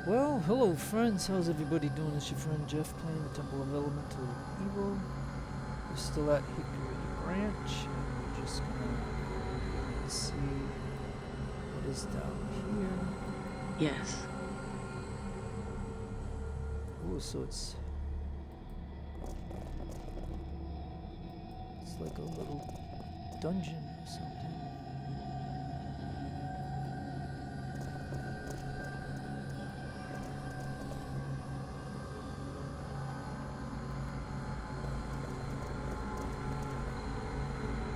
Well, hello friends, how's everybody doing? It's your friend Jeff playing the Temple of Elemental Evil. We're still at Hickery Branch, and we're just gonna see what is down here. Yes. Oh, so it's like a little dungeon or something.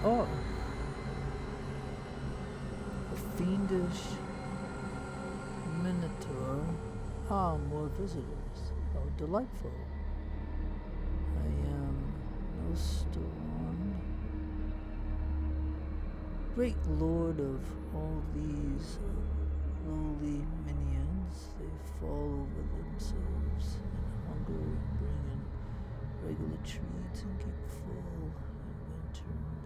Oh, a fiendish minotaur. Ah, more visitors. How delightful. I am no storm. Great lord of all these lowly minions, they fall over themselves in hunger and bring in regular treats and keep full and turned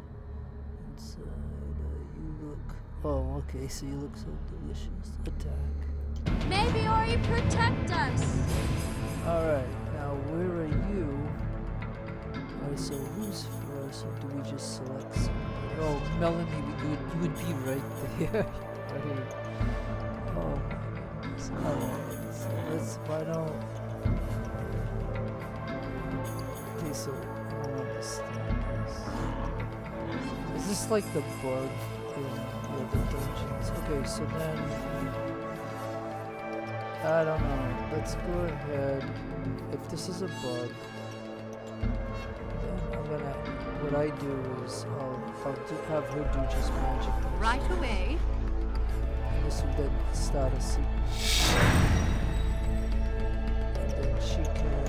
inside. You look. Oh, okay, so you look so delicious. Attack. May Biori protect us! Alright, now where are you? Alright, so who's first, or do we just select somebody? Oh, Melanie, you would be right there. Right. Oh my goodness. Alright, so why don't... Okay, so I don't understand this. Is this like the bug in the dungeons? Okay, so then... I don't know. Let's go ahead. If this is a bug, then I'm gonna. What I do is I'll have her do just magic. Right away. And this will then start a sequence. And then she can.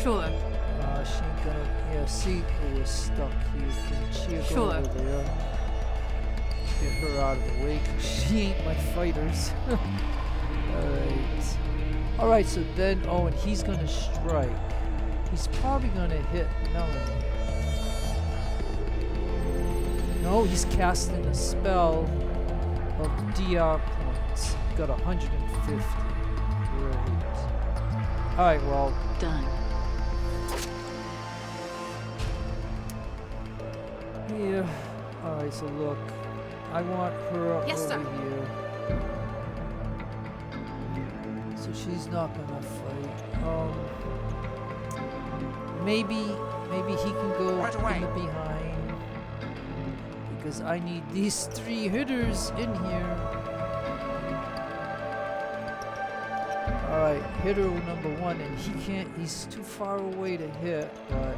Sure. She ain't gonna. Yeah, see, we're stuck here. Can she go Sure. over there? Get her out of the way, 'cause she ain't my fighters. Alright, so then, oh, and he's gonna strike. He's probably gonna hit Melanie. No, he's casting a spell of DR points. Got 150. Great. Alright, well. Done. Yeah. Alright, so look. I want her up Yes, over sir. here. So she's not gonna fight. Maybe he can go Right away. in the behind. Because I need these 3 hitters in here. Alright, hitter number 1, and he can't, he's too far away to hit, but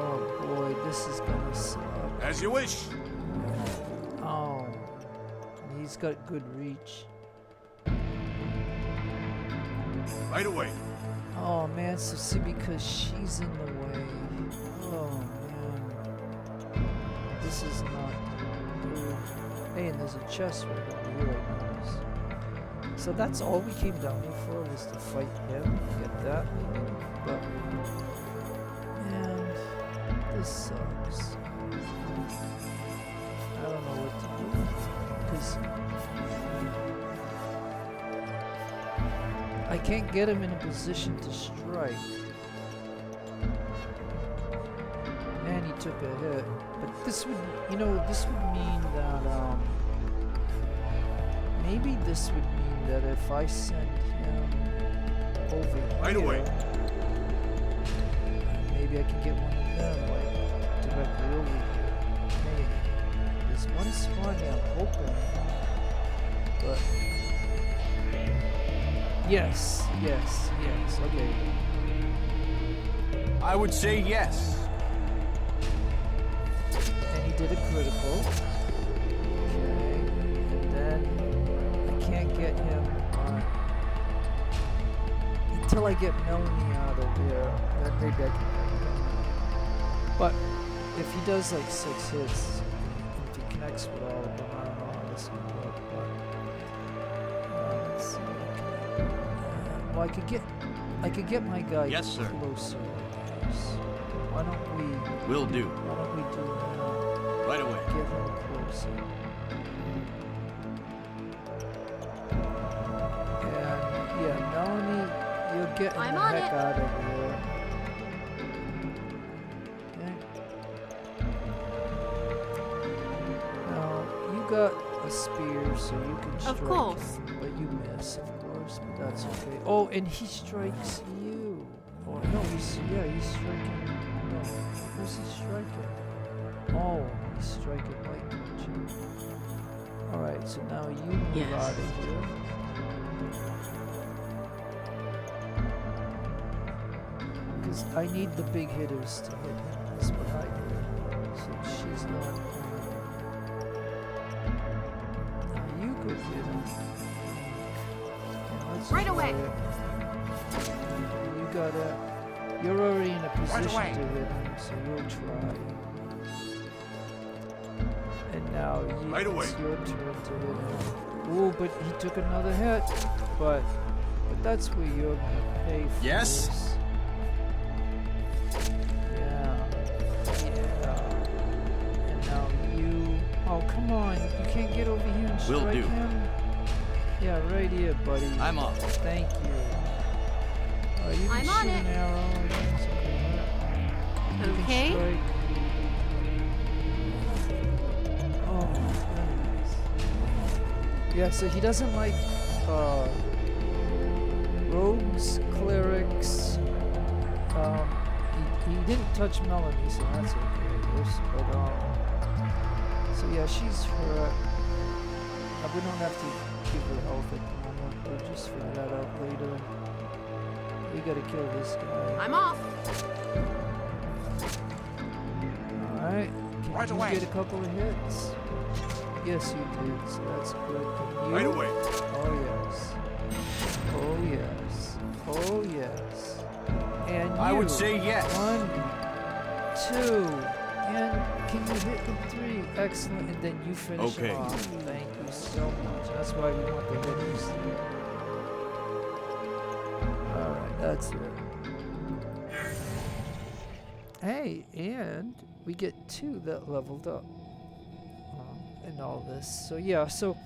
oh boy, this is gonna suck. As you wish. Oh, he's got good reach. Right away. Oh man, so see, because she's in the way. Oh man, this is not good. Hey, and there's a chest right over here, I noticed. So that's all we came down here for, was to fight him, get that maybe. But man, this sucks. I don't know what to do, because I can't get him in a position to strike. And he took a hit. But this would, this would mean that, maybe this would mean that if I send him over Right here, away. maybe I can get one of them, like, directly over here. Maybe. There's one spot here I'm hoping. But yes, okay. I would say yes. And he did a critical. Okay. And then I can't get him until I get Melanie out of there. Then maybe I can get him. But if he does like 6 hits, if he connects with all of them, I don't know how this will work. But let's see. Well, I could get my guy Yes, sir. closer. Why don't we? Will do. Why don't we do that? Right away. Get him closer. getting I'm the on heck it. out of here. Okay. Now, you got a spear, so you can strike Of course. him, but you miss, of course, but that's okay. Oh, and he strikes you. Oh, no, he's striking. No, who's he striking? Oh, he's striking Mike, aren't you? Alright, so now you move Yes. out of here. Because I need the big hitters to hit him. That's what I do. So she's not. Now you could hit him. Yeah, let's Right try away. it. You gotta. You're already in a position away. to hit him, so you'll try. And now Right away. it's your turn to hit him. Ooh, but he took another hit. But that's where you're gonna pay for Yes? this. Yeah. And now you. Oh, come on! You can't get over here and Will strike do. him. Yeah, right here, buddy. I'm off. Thank you. You can I'm on shoot it. an arrow. Yes, you can Okay. strike. Oh my goodness. Yeah, so he doesn't like rogues, clerics. He didn't touch Melanie, so that's okay. But so yeah, she's hurt. We don't have to give her health at the moment. We'll just figure that out later. We gotta kill this guy. I'm off. Alright. Can Right you away. get a couple of hits? Yes, you did, so that's good. Can you? Right away. Oh, yes. Oh, yes. Oh, yes. And I you. would say yes. 1, 2, and can you hit the 3? Excellent, and then you finish Okay. him off. Thank you so much. That's why we want the hitters. Alright, that's it. Hey, and we get 2 that leveled up. And all this. So yeah, so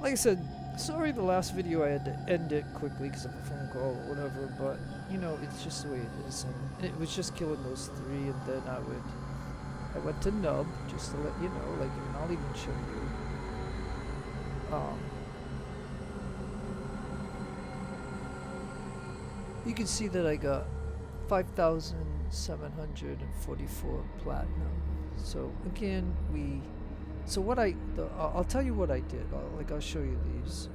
like I said, sorry the last video I had to end it quickly because of a phone call or whatever, but you know, it's just the way it is. And it was just killing those 3, and then I went to Nub just to let you know, like, and I'll even show you. You can see that I got 5,744 platinum. So again, I'll tell you what I did. I'll show you these.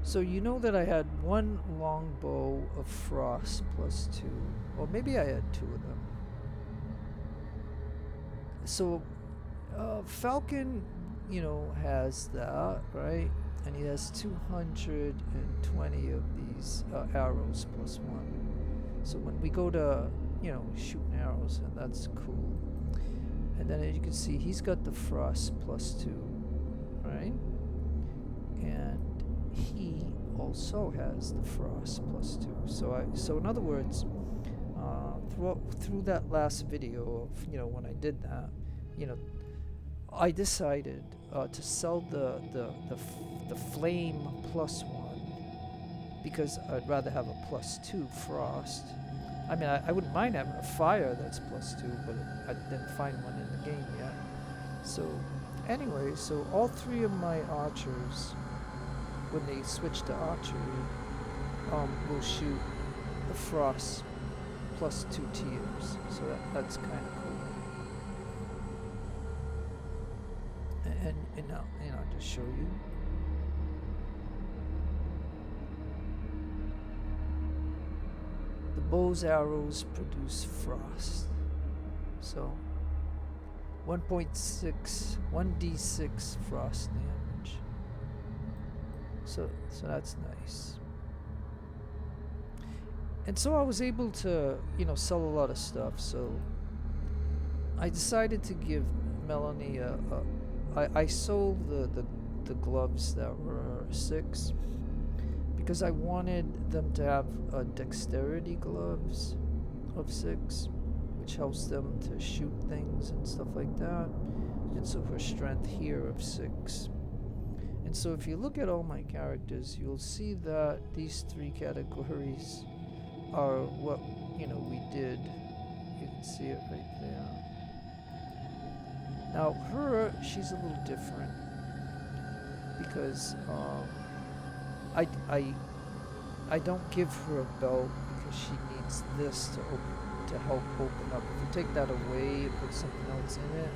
So you know that I had 1 longbow of frost +2, or maybe I had 2 of them. So Falcon, you know, has that, right? And he has 220 of these arrows +1. So when we go to, you know, shooting arrows, and that's cool. And then as you can see, he's got the frost +2, right? And he also has the frost +2. So in other words, through that last video of, you know, when I did that, you know, I decided to sell the flame +1 because I'd rather have a +2 frost. I mean, I wouldn't mind having a fire that's +2, but I didn't find one in the game yet. So anyway, so all 3 of my archers, when they switch to archery, will shoot the frost +2 tiers. So that's kind of cool. And now, you know, I'll just show you. The bow's arrows produce frost. So 1d6 frost damage. So that's nice. And so I was able to, you know, sell a lot of stuff. So I decided to give Melanie I sold the gloves that were 6 because I wanted them to have dexterity gloves of 6, which helps them to shoot things and stuff like that. And so her strength here of 6. And so if you look at all my characters, you'll see that these 3 categories are what, we did. You can see it right there. Now, her, she's a little different because I don't give her a belt because she needs this to help open up. If you take that away and put something else in it,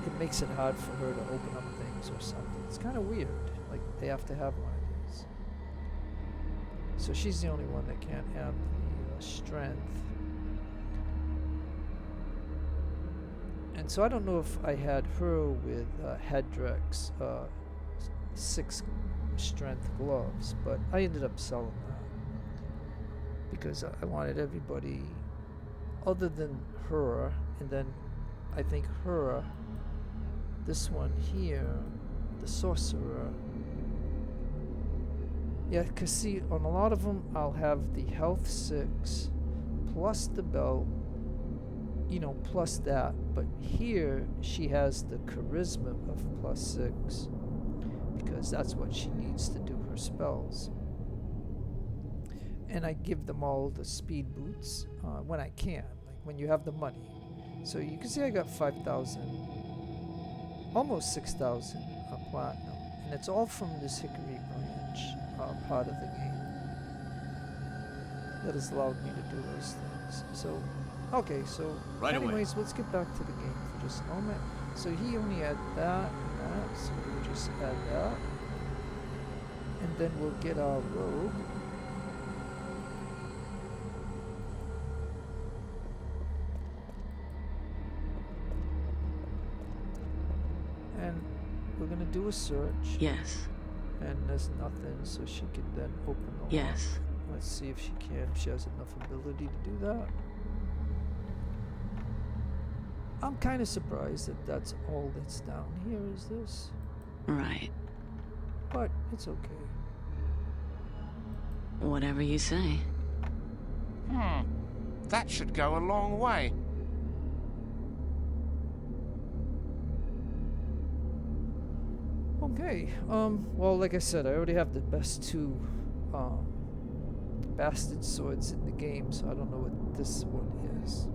it makes it hard for her to open up things or something. It's kind of weird. Like, they have to have one of these. So she's the only one that can't have the strength. And so I don't know if I had her with Hedrex 6 strength gloves, but I ended up selling that because I wanted everybody other than her, and then I think her, this one here, the sorcerer. Yeah, because see, on a lot of them, I'll have the health 6 plus the belt, plus that. But here, she has the charisma of plus 6 because that's what she needs to do her spells. And I give them all the speed boots when I can, like when you have the money. So you can see I got 5,000, almost 6,000 platinum. And it's all from this Hickery Branch part of the game that has allowed me to do those things. So, okay, so anyways, let's get back to the game for just a moment. So he only had that and that, so we'll just add that. And then we'll get our robe. And we're gonna do a search. Yes. And there's nothing, so she can then open the Yes. lock. Let's see if she can, if she has enough ability to do that. I'm kind of surprised that that's all that's down here is this. Right. But it's okay. Whatever you say. That should go a long way. Okay, well, like I said, I already have the best 2 bastard swords in the game, so I don't know what this one is.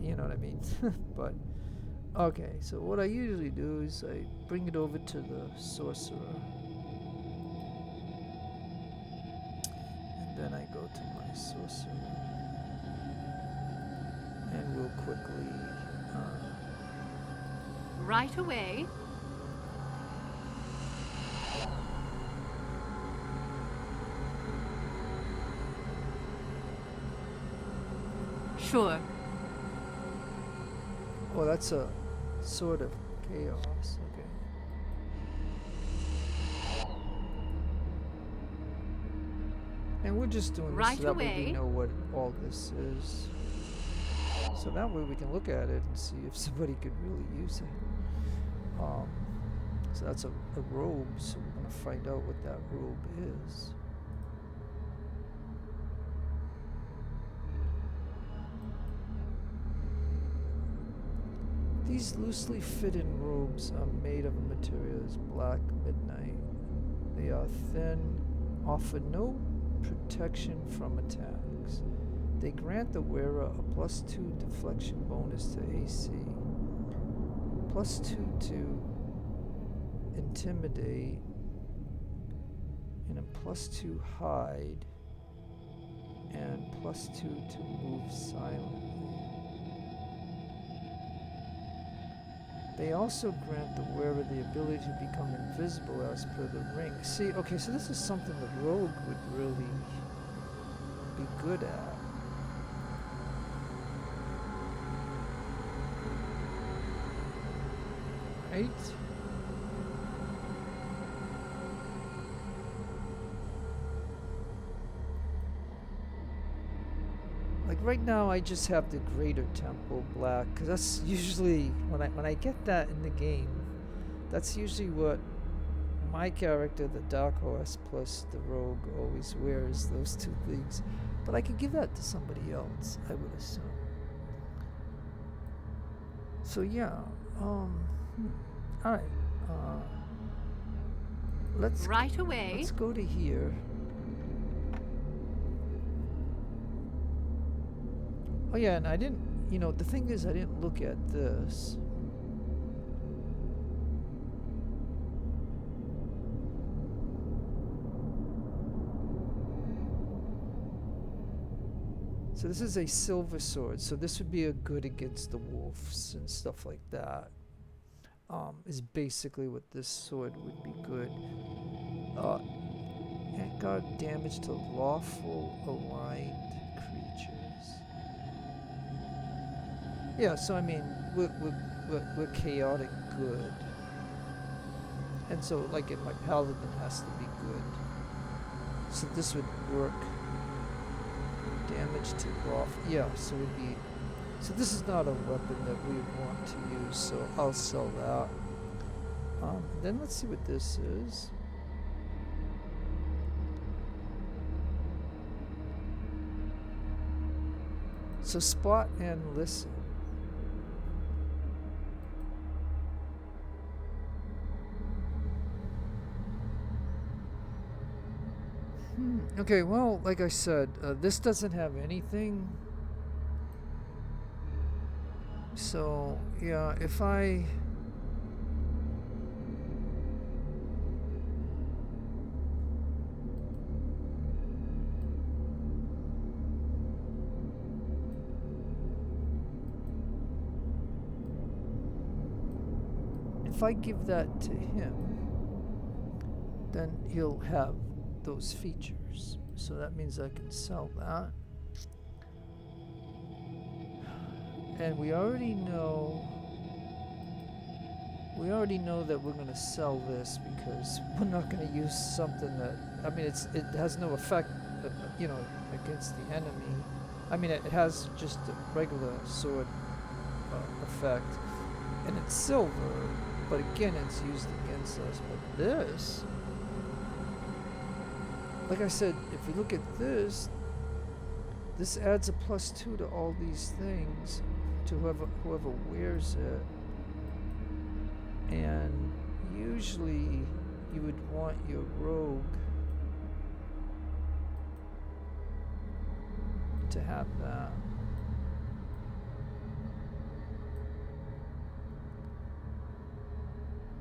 You know what I mean? But, okay, so what I usually do is I bring it over to the sorcerer. And then I go to my sorcerer. And we'll quickly... Right away. Sure. Oh, that's a sort of chaos. Okay. And we're just doing this Right so that way we away. know what all this is. So that way we can look at it and see if somebody could really use it. So that's a robe, so we're going to find out what that robe is. These loosely fitted robes are made of a material as black midnight. They are thin, offer no protection from attacks. They grant the wearer a +2 deflection bonus to AC, +2 to intimidate, and a +2 hide, and +2 to move silently. They also grant the wearer the ability to become invisible as per the ring. See, okay, so this is something the rogue would really be good at. Right? Like right now, I just have the Greater Temple black, because that's usually when I get that in the game, that's usually what my character, the Dark Horse plus the Rogue, always wears, those 2 things. But I could give that to somebody else, I would assume. So yeah, Alright. Let's Right away. let's go to here. Oh yeah, and I didn't, you know, the thing is I didn't look at this. So this is a silver sword, so this would be a good against the wolves and stuff like that. Is basically what this sword would be good. And guard damage to lawful aligned creatures. Yeah, so I mean, we're chaotic good. And so, like, my paladin has to be good. So this would work. Damage to lawful. Yeah, so it would be. So this is not a weapon that we want to use, so I'll sell that. Then let's see what this is. So spot and listen. Okay, well, like I said, this doesn't have anything. So, yeah, if I... If I give that to him, then he'll have those features. So that means I can sell that. And we already know that we're going to sell this because we're not going to use something that, I mean, it has no effect, you know, against the enemy. I mean, it has just a regular sword effect, and it's silver, but again, it's used against us. But this, like I said, if you look at this, this adds a +2 to all these things to whoever wears it. And usually you would want your rogue to have that.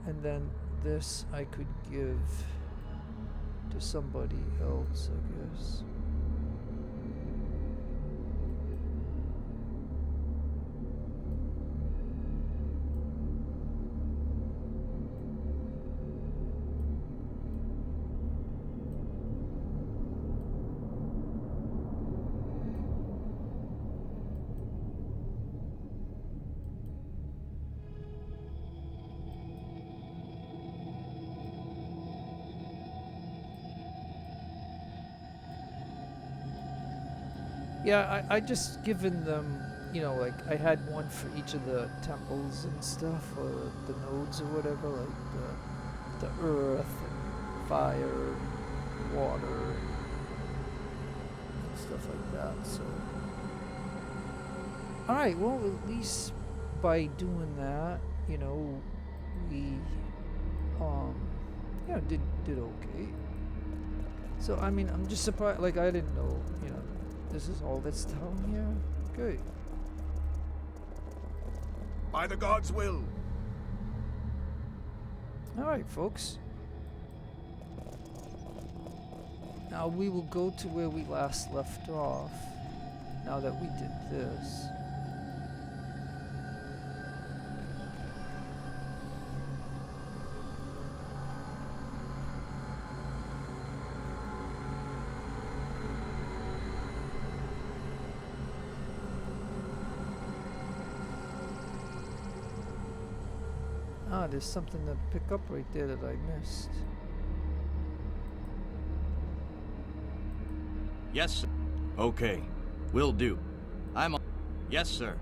And then this I could give to somebody else, I guess. Yeah, I just given them, you know, like I had one for each of the temples and stuff, or the nodes or whatever, like the earth and fire and water and stuff like that. So, all right, well, at least by doing that, you know, we yeah, did okay. So I mean, I'm just surprised. Like I didn't know, you know. This is all that's down here? Good. By the gods' will. Alright, folks. Now we will go to where we last left off, now that we did this. There's something to pick up right there that I missed. Yes, sir. Okay, will do. I'm on. Yes, sir.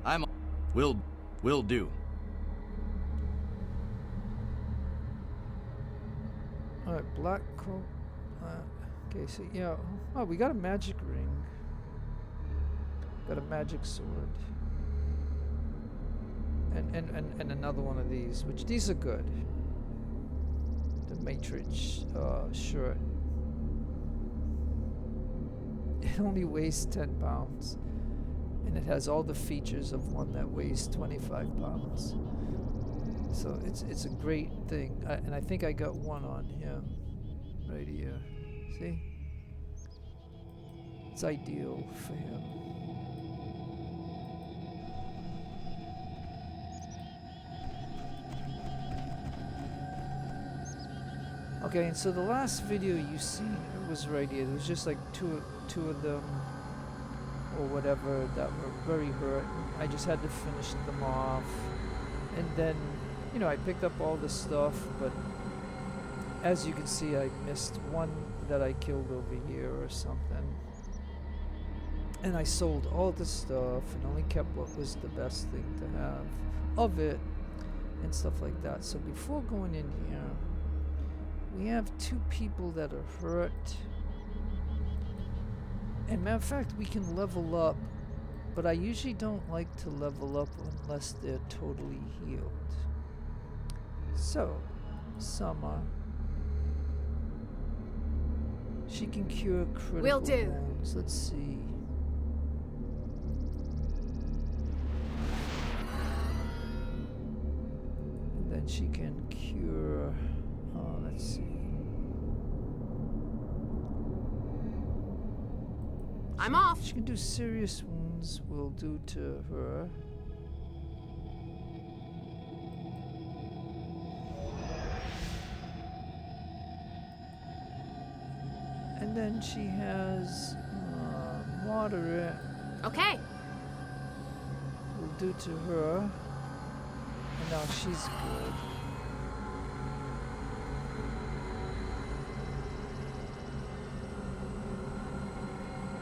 I'm on. Will do. Alright, black coat. Okay, so yeah. Oh, we got a magic ring. Got a magic sword. and another one of these, which these are good. The Matrix shirt. It only weighs 10 pounds. And it has all the features of one that weighs 25 pounds. So it's a great thing. And I think I got one on him. Right here. See? It's ideal for him. Okay, and so the last video you seen was right here. There was just like two of them or whatever that were very hurt. I just had to finish them off. And then, you know, I picked up all the stuff, but as you can see, I missed one that I killed over here or something. And I sold all the stuff and only kept what was the best thing to have of it and stuff like that. So before going in here, we have 2 people that are hurt. And matter of fact, we can level up, but I usually don't like to level up unless they're totally healed. So, Summer. She can cure critical Will do. wounds. Let's see. And then she can cure... let's see. I'm off. She can do serious wounds, will do to her. And then she has moderate, Okay. will do to her. And now she's good.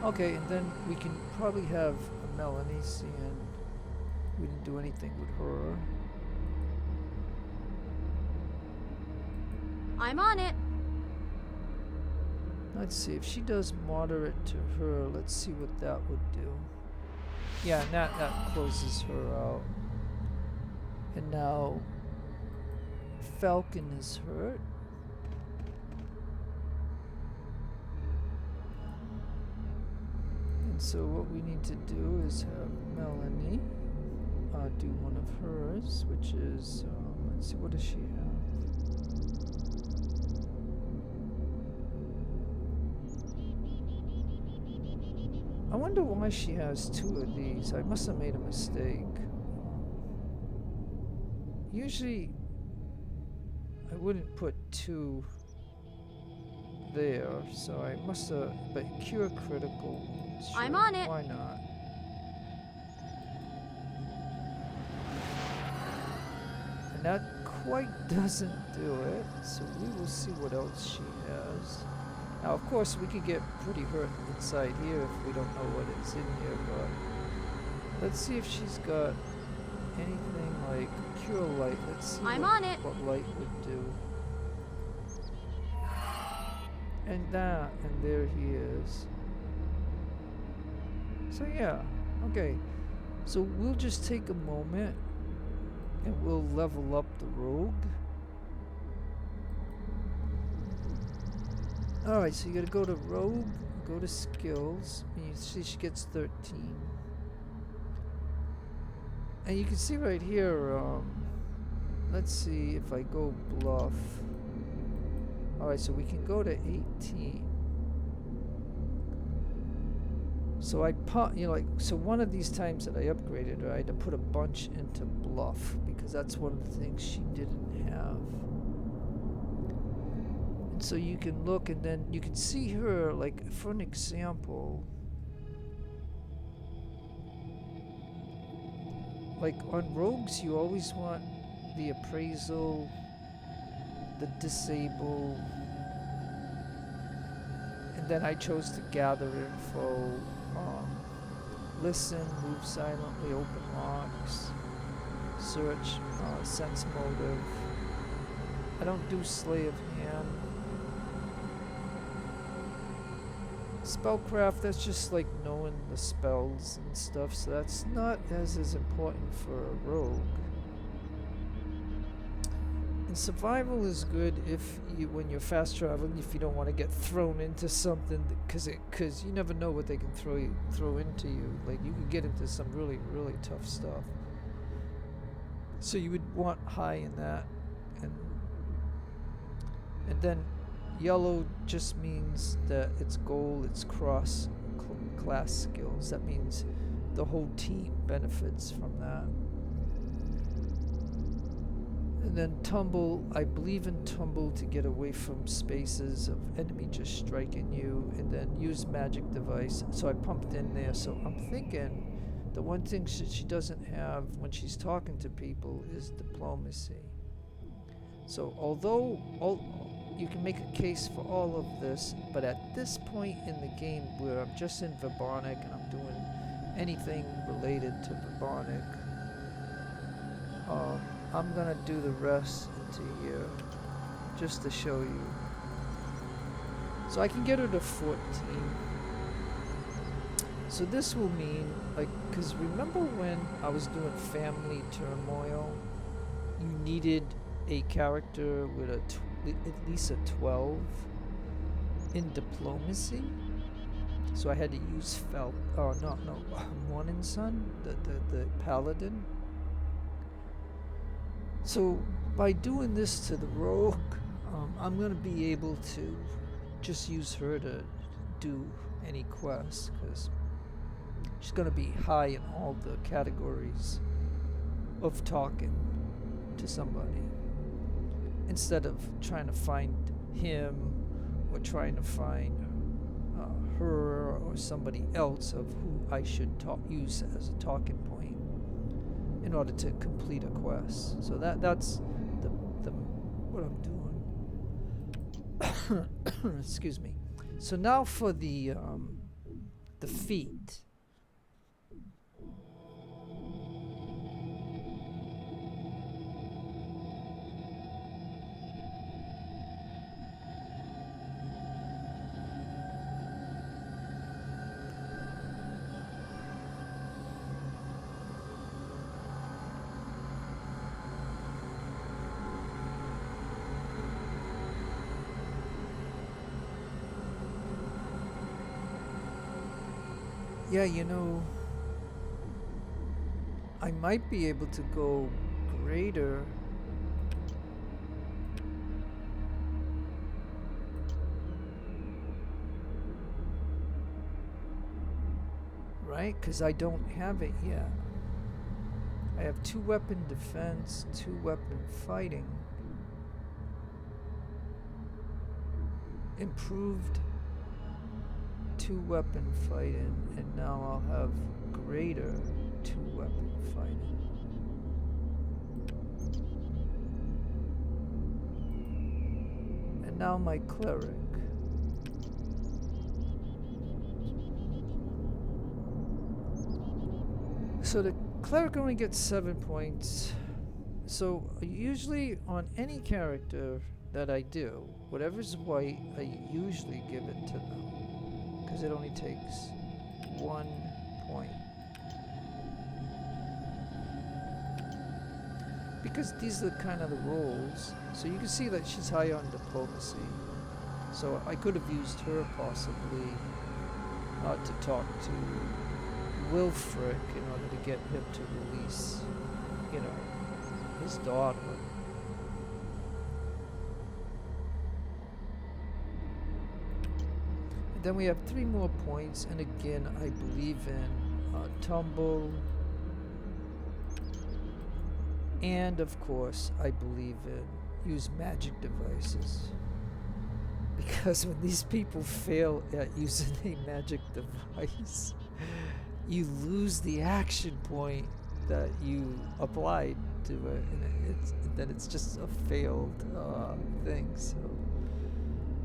Okay, and then we can probably have a Melanie, seeing we didn't do anything with her. I'm on it. Let's see, if she does moderate to her, let's see what that would do. Yeah, and that closes her out. And now Falcon is hurt. And so what we need to do is have Melanie do one of hers, which is, let's see, what does she have? I wonder why she has 2 of these. I must have made a mistake. Usually, I wouldn't put 2 there, so I must have, but cure critical. Sure, I'm on it. Why not? And that quite doesn't do it, so we will see what else she has. Now, of course, we could get pretty hurt inside here if we don't know what is in here, but let's see if she's got anything like cure light. Let's see I'm on it. what light would do. And that, and there he is. So yeah, okay. So we'll just take a moment and we'll level up the rogue. Alright, so you gotta go to rogue, go to skills, and you see she gets 13. And you can see right here, let's see if I go bluff. Alright, so we can go to 18. So I put, you know, like, so one of these times that I upgraded her, I had to put a bunch into bluff because that's one of the things she didn't have. And so you can look, and then you can see her, like, for an example, like on rogues, you always want the appraisal, the disable, and then I chose to gather info, listen, move silently, open locks, search, sense motive. I don't do slay of hand. Spellcraft, that's just like knowing the spells and stuff, so that's not as important for a rogue. And survival is good if you, when you're fast traveling, if you don't want to get thrown into something, because you never know what they can throw into you. Like you can get into some really tough stuff. So you would want high in that, and then yellow just means that it's gold, it's cross class skills. That means the whole team benefits from that. And then tumble, I believe in tumble to get away from spaces of enemy just striking you, and then use magic device. So I pumped in there, so I'm thinking the one thing she doesn't have when she's talking to people is diplomacy. So although you can make a case for all of this, but at this point in the game where I'm just in Verbobonc and I'm doing anything related to Verbobonc, I'm gonna do the rest into here just to show you. So I can get her to 14. So this will mean, like, because remember when I was doing Family Turmoil, you needed a character with at least a 12 in diplomacy. So I had to use Morning Sun, the paladin. So by doing this to the rogue, I'm going to be able to just use her to do any quest, because she's going to be high in all the categories of talking to somebody, instead of trying to find him or trying to find her or somebody else of who I should use as a talking point in order to complete a quest. So that's the what I'm doing. Excuse me. So now for the feat. Yeah, you know, I might be able to go greater. Right? Because I don't have it yet. I have 2 weapon defense, 2 weapon fighting. Improved 2 weapon fighting, and now I'll have greater 2 weapon fighting. And now my cleric. So the cleric only gets 7 points. So usually on any character that I do, whatever's white, I usually give it to them, because it only takes 1 point. Because these are kind of the roles. So you can see that she's high on diplomacy. So I could have used her possibly to talk to Wilfric in order to get him to release, you know, his daughter. Then we have 3 more points, and again, I believe in tumble, and of course, I believe in use magic devices. Because when these people fail at using a magic device, you lose the action point that you applied to it, and then it's just a failed thing. So,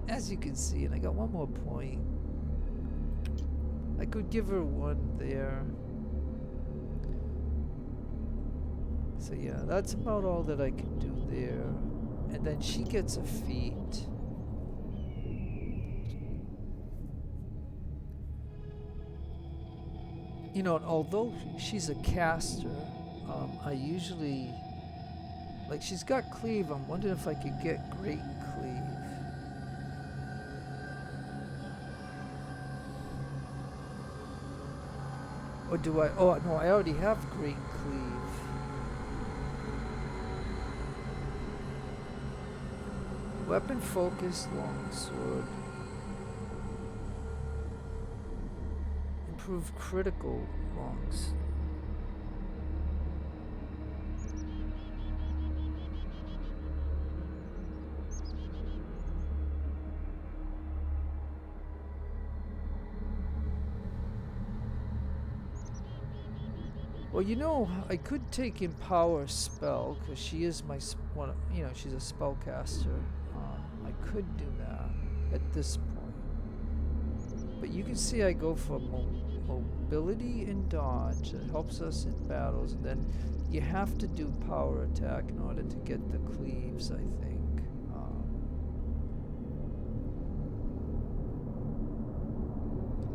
as you can see, and I got 1 more point. I could give her 1 there. So yeah, that's about all that I can do there. And then she gets a feat. You know, although she's a caster, I usually Like, she's got cleave. I'm wondering if I could get great cleave. Or do I? Oh, no, I already have great cleave. Weapon focused longsword. Improve critical longs. Well, you know, I could take Empower spell because she is my one. You know, she's a spellcaster. I could do that at this point. But you can see I go for mobility and dodge. It helps us in battles. And then you have to do power attack in order to get the cleaves, I think.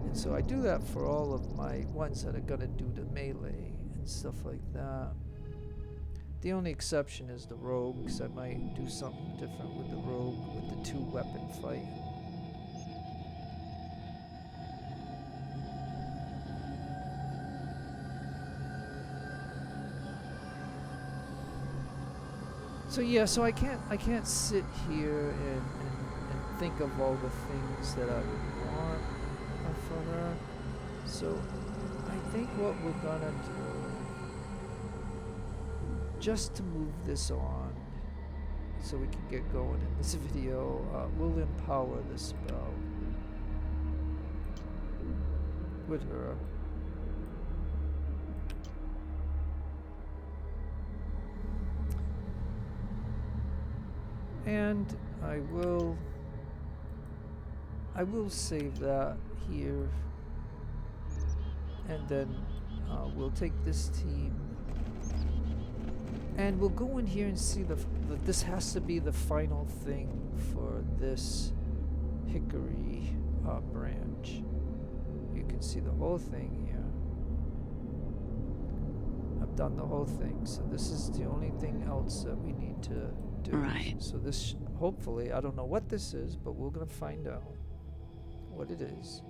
And so I do that for all of my ones that are going to do the melee and stuff like that. The only exception is the rogue, because I might do something different with the rogue with the 2-weapon fight. So yeah, so I can't sit here and think of all the things that I would want for her. So I think what we're gonna do, just to move this on so we can get going in this video, we'll empower the spell with her. And I will save that here, and then we'll take this team and we'll go in here and see this has to be the final thing for this Hickery branch. You can see the whole thing here. I've done the whole thing, so this is the only thing else that we need to do. Right. So this, hopefully, I don't know what this is, but we're gonna find out what it is.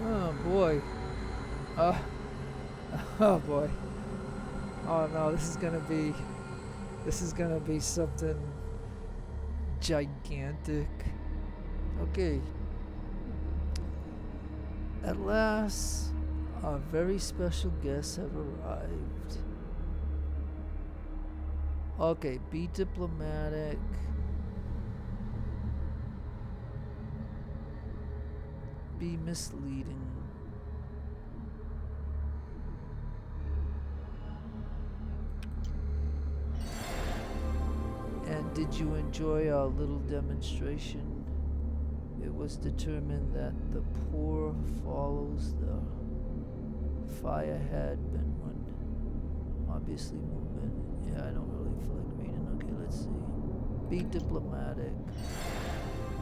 Oh boy. Oh boy. Oh no, this is gonna be something gigantic. Okay. At last, our very special guests have arrived. Okay, be diplomatic. Be misleading. And did you enjoy our little demonstration? It was determined that the poor follows the fire had been one. Obviously movement. Yeah, I don't really feel like reading. Okay, let's see. Be diplomatic.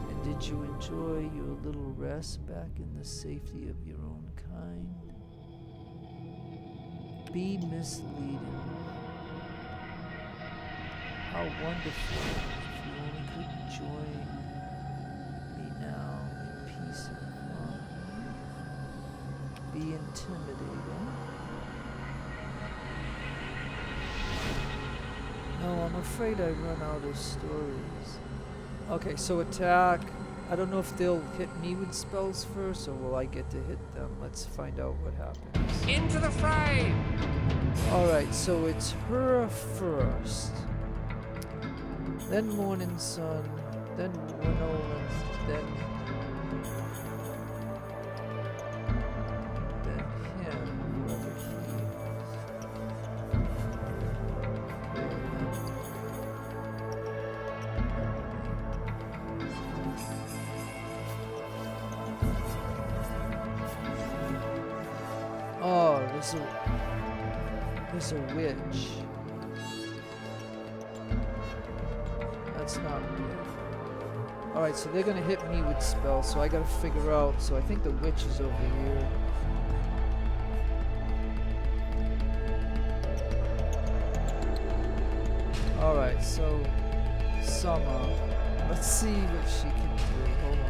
And did you enjoy your little rest back in the safety of your own kind? Be misleading. How wonderful if you only could join me now in peace and love. Be intimidating. No, I'm afraid I run out of stories. Okay, so attack. I don't know if they'll hit me with spells first, or will I get to hit them? Let's find out what happens. Into the fray! Alright, so it's her first. Then Morning Sun, then Winnow, then him, whoever he is. Oh, is a witch. That's not good. Alright, so they're gonna hit me with spells, so I gotta figure out. So I think the witch is over here. Alright, so Summer. Let's see what she can do. Hold on.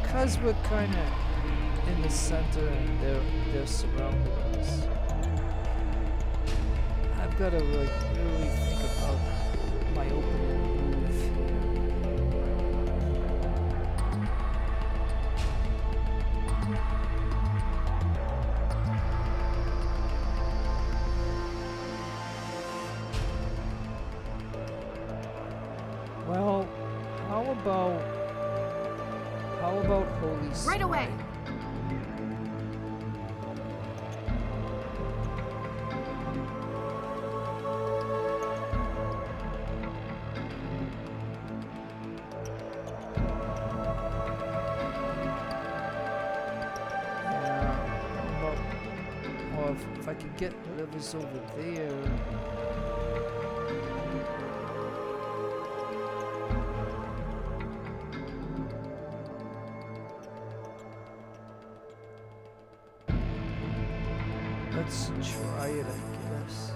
Because we're kind of in the center and they're surrounding us. I've got to like really think about my opening move here. Well, how about Holy Smite? Right away. If I could get whatever's over there. Let's try it, I guess.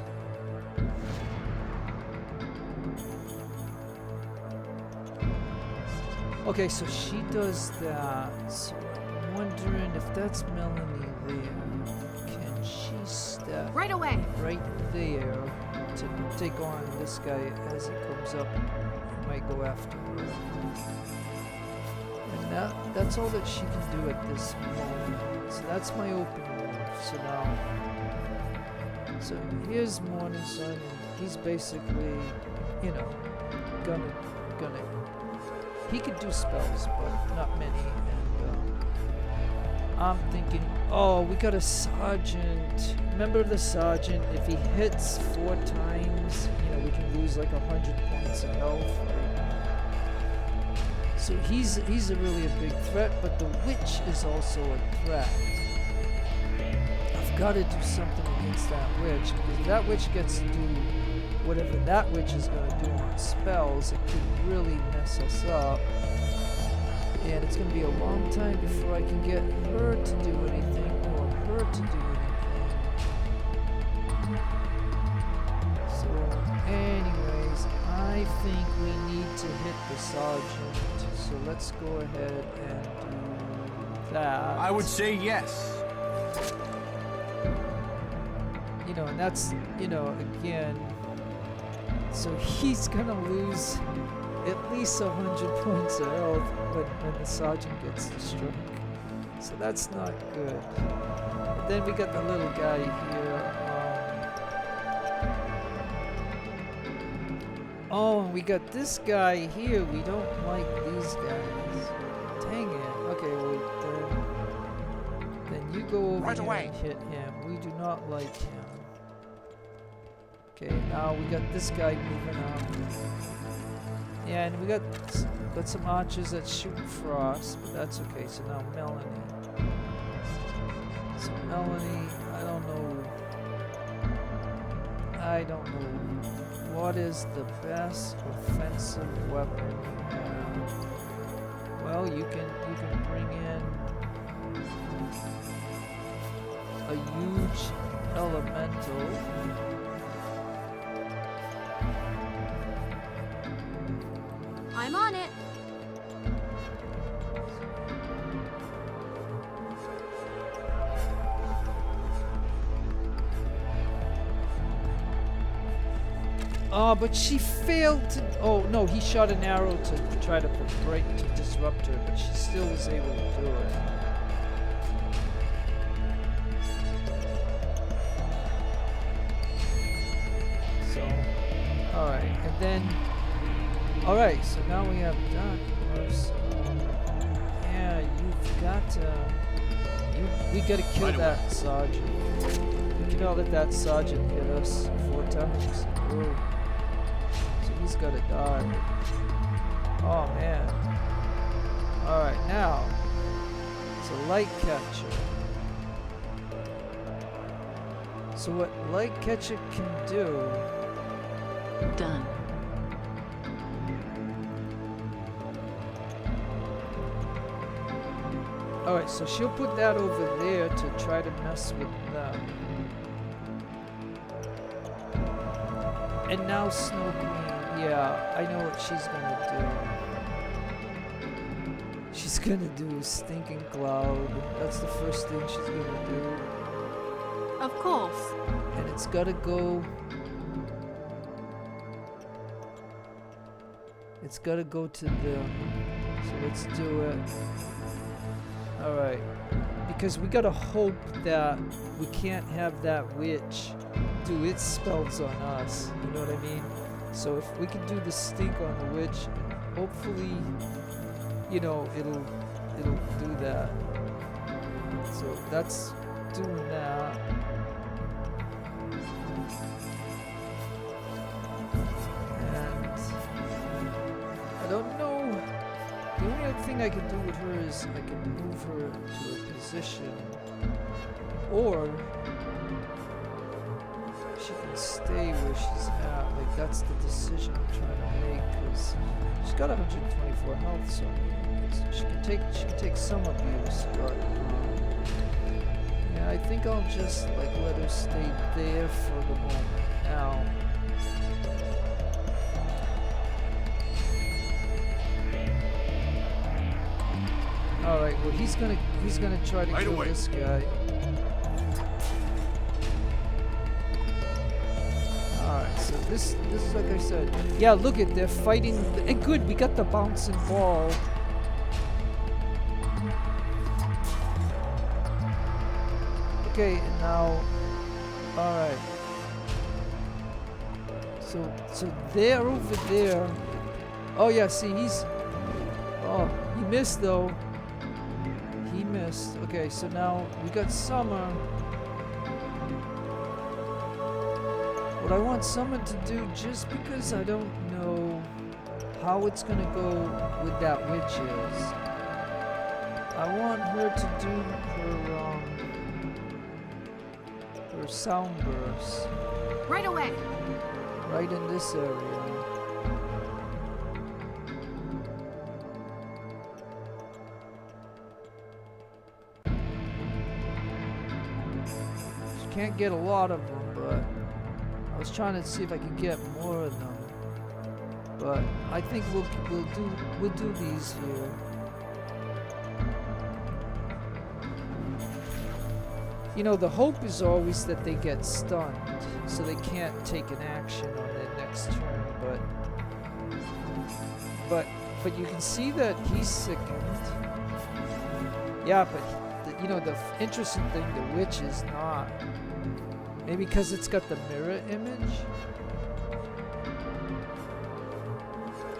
Okay, so she does that. So I'm wondering if that's Melanie there. Can she step Right away. right there to take on this guy as he comes up? He might go after her. And that's all that she can do at this moment. So that's my open move. So now, so here's Morning Sun, and he's basically, you know, gonna. He could do spells, but not many. And I'm thinking, oh, we got a sergeant. Remember the sergeant? If he hits 4 times, you know, we can lose like 100 points of health. Right? So he's really a big threat, but the witch is also a threat. I've got to do something against that witch, because if that witch gets to do whatever that witch is going to do on spells, it could really mess us up. And it's going to be a long time before I can get her to do anything or her to do anything. So, anyways, I think we need to hit the sergeant. So let's go ahead and do that. I would say yes. You know, and that's, you know, again, so he's gonna lose at least 100 points of health when the sergeant gets the strike. So that's not good. But then we got the little guy here. Oh, and we got this guy here. We don't like these guys. Dang it. Okay, well then you go over Right here away. and hit him. We do not like him. Okay, now we got this guy moving up. Yeah, and we got some archers that shoot frost, but that's okay. So now Melanie. So Melanie, I don't know. What is the best offensive weapon you have? Well, you can bring in a huge elemental. I'm on it. Oh, but she failed to. Oh no, he shot an arrow to try to disrupt her, but she still was able to do it. So, all right, and then. Alright, so now we have Dark Horse. Yeah, you've got to... we gotta kill that sergeant. We cannot let that sergeant hit us 4 times. Ooh. So he's gotta die. Oh man. Alright, now. It's a light catcher. So what light catcher can do... Done. Alright, so she'll put that over there to try to mess with them. And now Snow Queen, yeah, I know what she's gonna do. She's gonna do Stinking Cloud. That's the first thing she's gonna do. Of course. And it's gotta go... It's gotta go to them. So let's do it. Alright. Because we gotta hope that we can't have that witch do its spells on us. You know what I mean? So if we can do the stink on the witch, hopefully, you know, it'll do that. So that's doing that. And I don't know. The only other thing I can do with her is I can move her to a position, or she can stay where she's at. Like, that's the decision I'm trying to make, because she's got 124 health, so she can take some abuse, but yeah, I think I'll just like let her stay there for the moment now. All right, well he's gonna try to kill this guy. Alright, so this is like I said. Yeah, look at, they're fighting. And good, we got the bouncing ball. Okay, and now, alright. So they're over there. Oh yeah, see, oh, he missed though. He missed. Okay, so now we got Summer. What I want Summer to do, just because I don't know how it's gonna go with that witch is, I want her to do her sound burst. Right away. Right in this area. She can't get a lot of them, but I was trying to see if I could get more of them, but I think we'll do these here. You know, the hope is always that they get stunned, so they can't take an action on their next turn. But you can see that he's sickened. Yeah, but you know, the interesting thing, the witch is not. Maybe because it's got the mirror image.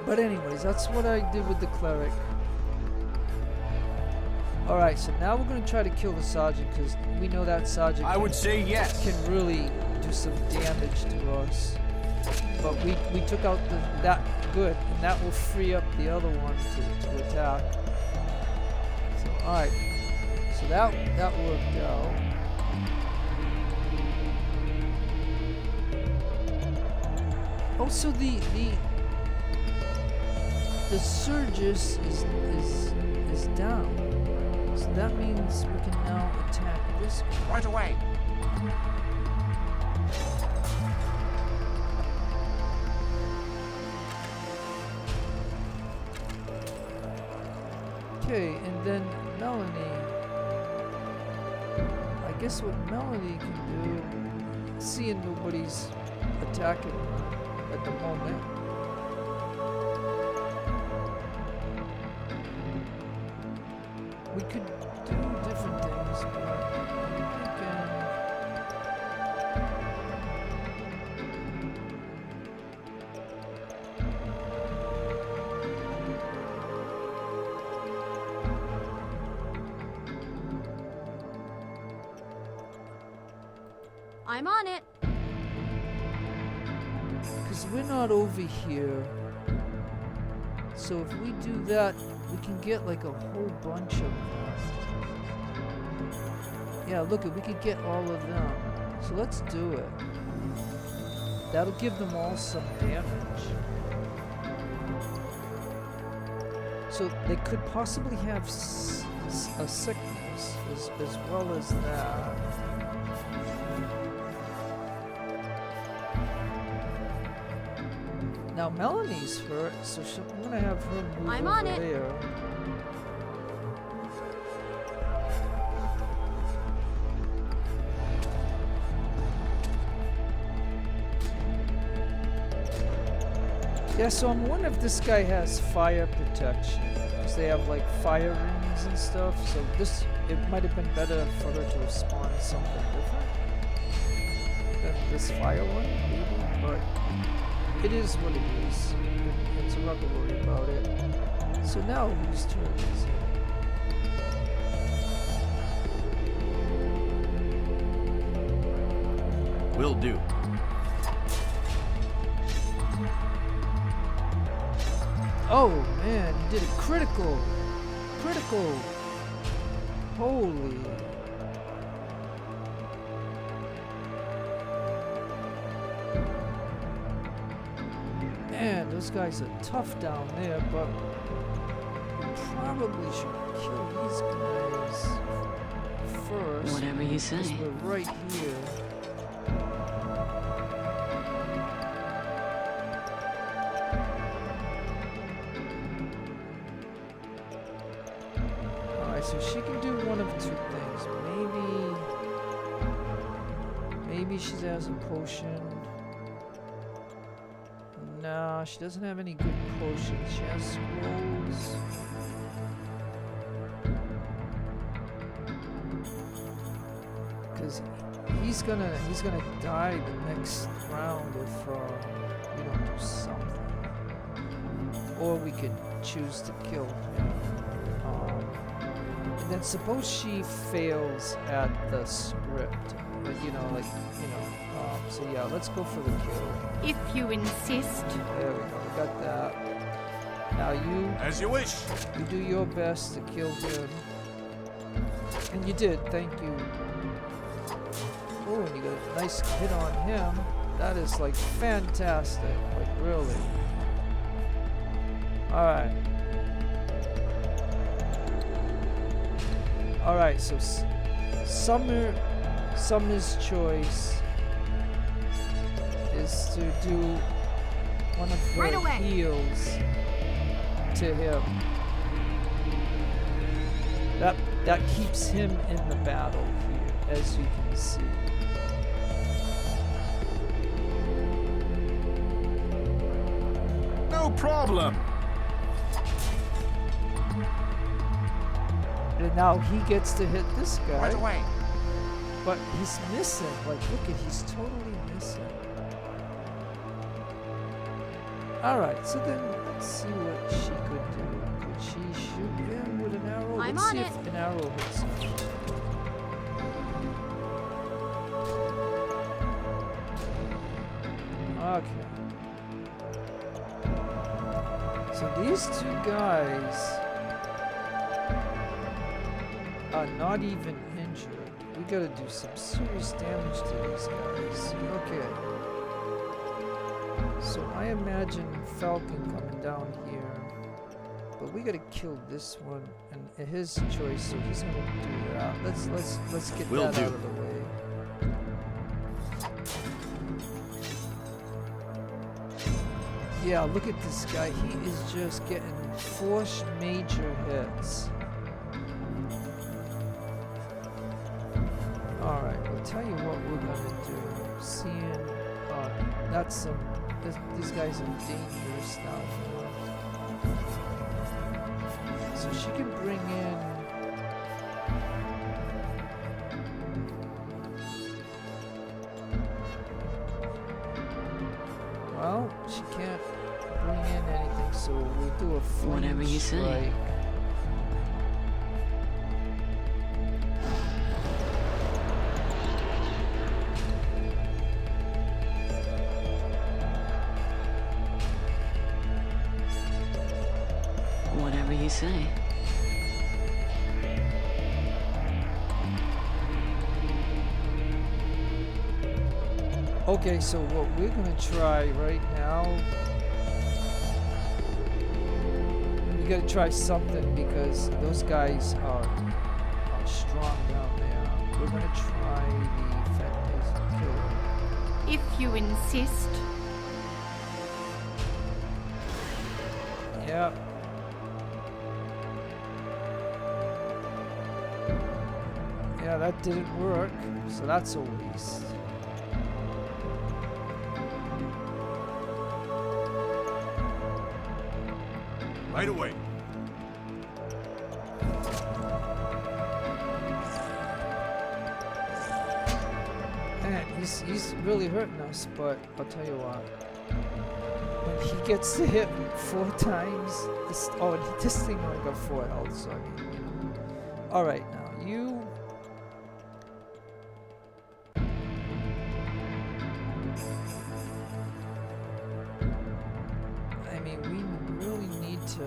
But anyways, that's what I did with the cleric. Alright, so now we're going to try to kill the sergeant, because we know that sergeant I would say yes. can really do some damage to us. But we took out that good, and that will free up the other one to attack. So alright. So that worked out. Oh, so the Surgus is down. So that means we can now attack this guy. Right away. Okay, and then Melanie. I guess what Melanie can do, seeing nobody's attacking her at the moment. We could do different things, but I'm on it. because we're not over here. So if we do that, we can get like a whole bunch of them. Yeah, look, we could get all of them. So let's do it. That'll give them all some damage. So they could possibly have a sickness as well as that. Now Melanie's hurt, so I'm gonna have her move I'm over on it. there. Yeah, so I'm wondering if this guy has fire protection, because they have like fire rings and stuff. So it might have been better for her to respond to something different than this fire one, maybe. But it is what it is, and so I'm not gonna worry about it. So now whose turn is it? Will do. Oh man, you did a critical. Holy. Man, those guys are tough down there, but we probably should kill these guys first. Whatever you say. Because we're right here. So she can do one of two things. Maybe she has a potion. Nah, she doesn't have any good potions. She has scrolls. Because he's gonna die the next round if we don't do something. Or we could choose to kill him. And then suppose she fails at the script, but so yeah, let's go for the kill. If you insist. There we go, we got that. Now you As you wish. you do your best to kill him. And you did, thank you. Oh, and you got a nice hit on him. That is like fantastic, like really. Alright. Alright, so Summer's choice is to do one of her Right away. heals to him. That keeps him in the battle here, as you can see. No problem. And now he gets to hit this guy. Right away. But he's missing. Like, look at, he's totally missing. Alright, so then let's see what she could do. Could she shoot him with an arrow? I'm Let's on see it. if an arrow hits him. Okay. So these two guys are not even injured. We gotta do some serious damage to these guys. Okay. So I imagine Falcon coming down here. But we gotta kill this one and his choice, so he's gonna do that. Let's get Will that do. out of the way. Yeah, look at this guy. He is just getting 4 major hits. Alright, I'll tell you what we're gonna do. Seeing, these guys are dangerous now. So she can bring in. Well, she can't bring in anything, so we'll do a flame Whatever you say. strike. Whatever you say. Okay, so what we're gonna try right now, we gotta try something because those guys are strong down there. We're gonna try the fat-faced killer. If you insist. Yep. Yeah, that didn't work, so that's a waste. Right away. Man, he's really hurting us, but I'll tell you what. When he gets to hit 4 times, this thing only got 4 health, so I mean, you know. Alright, now you... I mean, we really need to...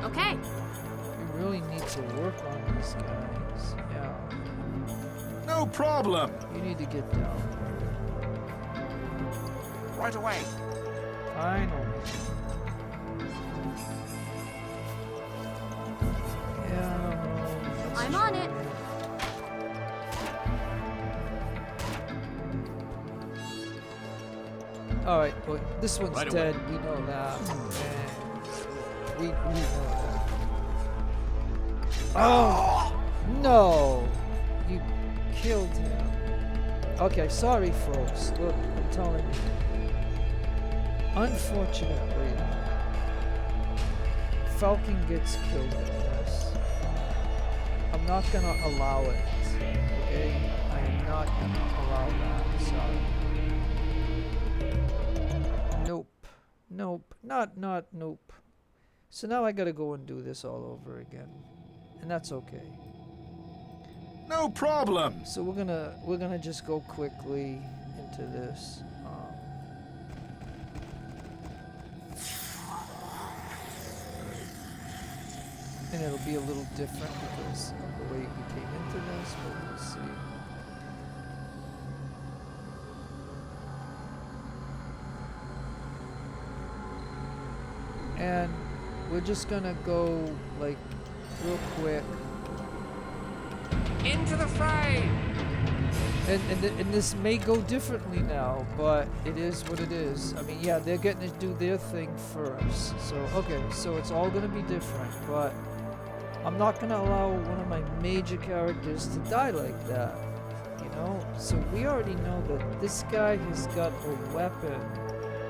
Okay. We really need to work on these guys. Yeah. No problem. You need to get down. Right away. Finally. Yeah. I'm on it. Alright, but this one's Right dead. We know that. And we know that. Oh! No! You killed him. Okay, sorry folks. Look, I'm telling you. Unfortunately, Falcon gets killed in this. I'm not gonna allow it. Okay? I am not gonna allow that. Sorry. Nope. Nope. Not nope. So now I gotta go and do this all over again. And that's okay. No problem. So we're gonna just go quickly into this. And it'll be a little different because of the way we came into this, but we'll see. And we're just gonna go like real quick. Into the fray! And this may go differently now, but it is what it is. I mean, yeah, they're getting to do their thing first. So, okay, so it's all gonna be different, but I'm not gonna allow one of my major characters to die like that, you know? So we already know that this guy has got a weapon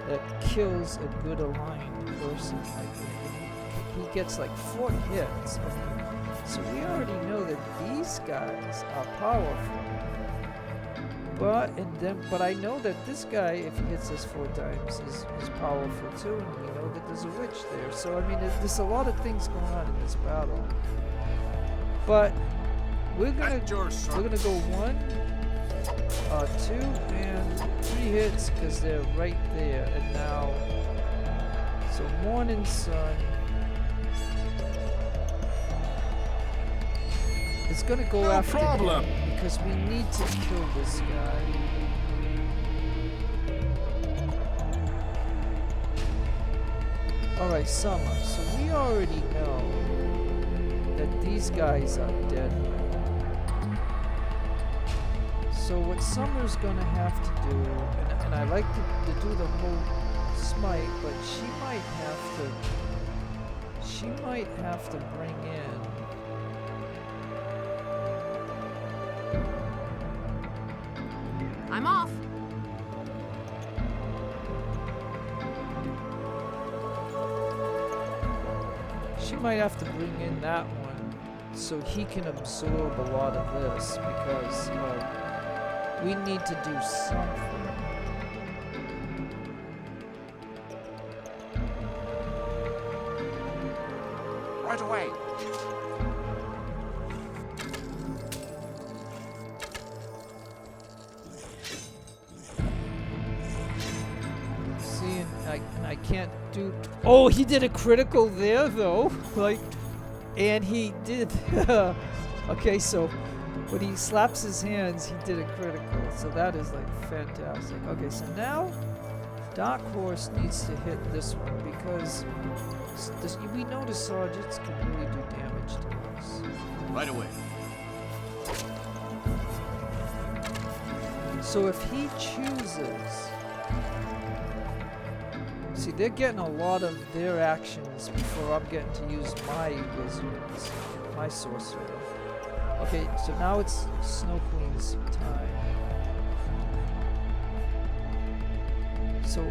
that kills a good aligned person. Like, he gets like 4 hits. I mean, so we already know that these guys are powerful. But I know that this guy, if he hits us 4 times, is powerful too, and we know that there's a witch there. So I mean, there's a lot of things going on in this battle. But we're gonna go 1, 2, and 3 hits because they're right there. And now, so Morning Sun. It's gonna go after him because we need to kill this guy. Alright, Summer. So we already know that these guys are dead. So what Summer's gonna have to do, and I like to do the whole smite, but she might have to bring in. I'm off. She might have to bring in that one so he can absorb a lot of this because we need to do something. Right away. See, and I can't do... Oh, he did a critical there, though. Like, and he did... Okay, so when he slaps his hands, he did a critical. So that is like fantastic. Okay, so now Dark Horse needs to hit this one because we know the sergeants can really do damage to us. Right away. So if he chooses... See, they're getting a lot of their actions before I'm getting to use my wizards, my sorcerer. Okay, so now it's Snow Queen's time. So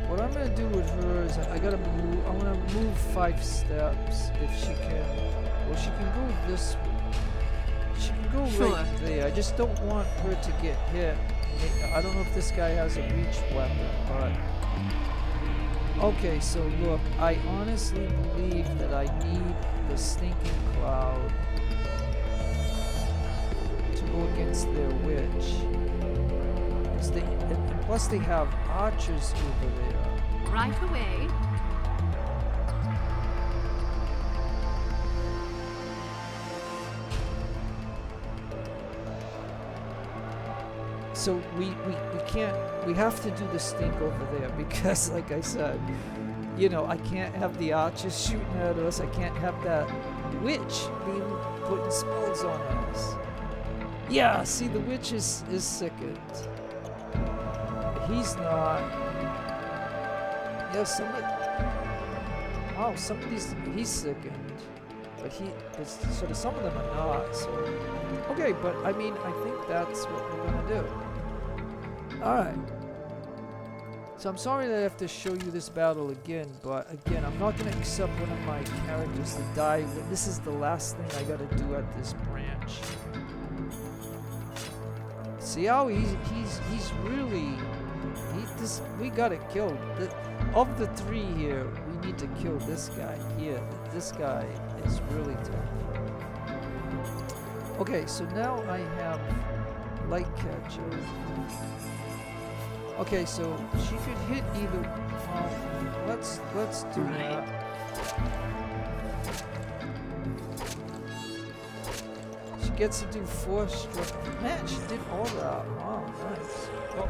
what I'm gonna do with her is I gotta move. I'm gonna move 5 steps if she can. Well, she can go this way. She can go right there. I just don't want her to get hit. I don't know if this guy has a reach weapon, but okay. So look, I honestly believe that I need the Stinking Cloud to go against their witch. And plus they have archers over there. Right away. So we can't, we have to do the stink over there because like I said, you know, I can't have the archers shooting at us. I can't have that witch being putting spells on us. Yeah, see, the witch is sickened. He's not. Yeah, some of these, he's sickened. But some of them are not, so. Okay, but I mean, I think that's what we're gonna do. Alright. So I'm sorry that I have to show you this battle again, but again, I'm not gonna accept one of my characters to die when this is the last thing I gotta do at this branch. See how he's really, we got it killed. Of the 3 here, we need to kill this guy here. This guy is really tough. Okay, so now I have Light Catcher. Okay, so she could hit either. Let's do that. She gets to do 4 stroke. Man, she did all that. Wow, nice. Oh.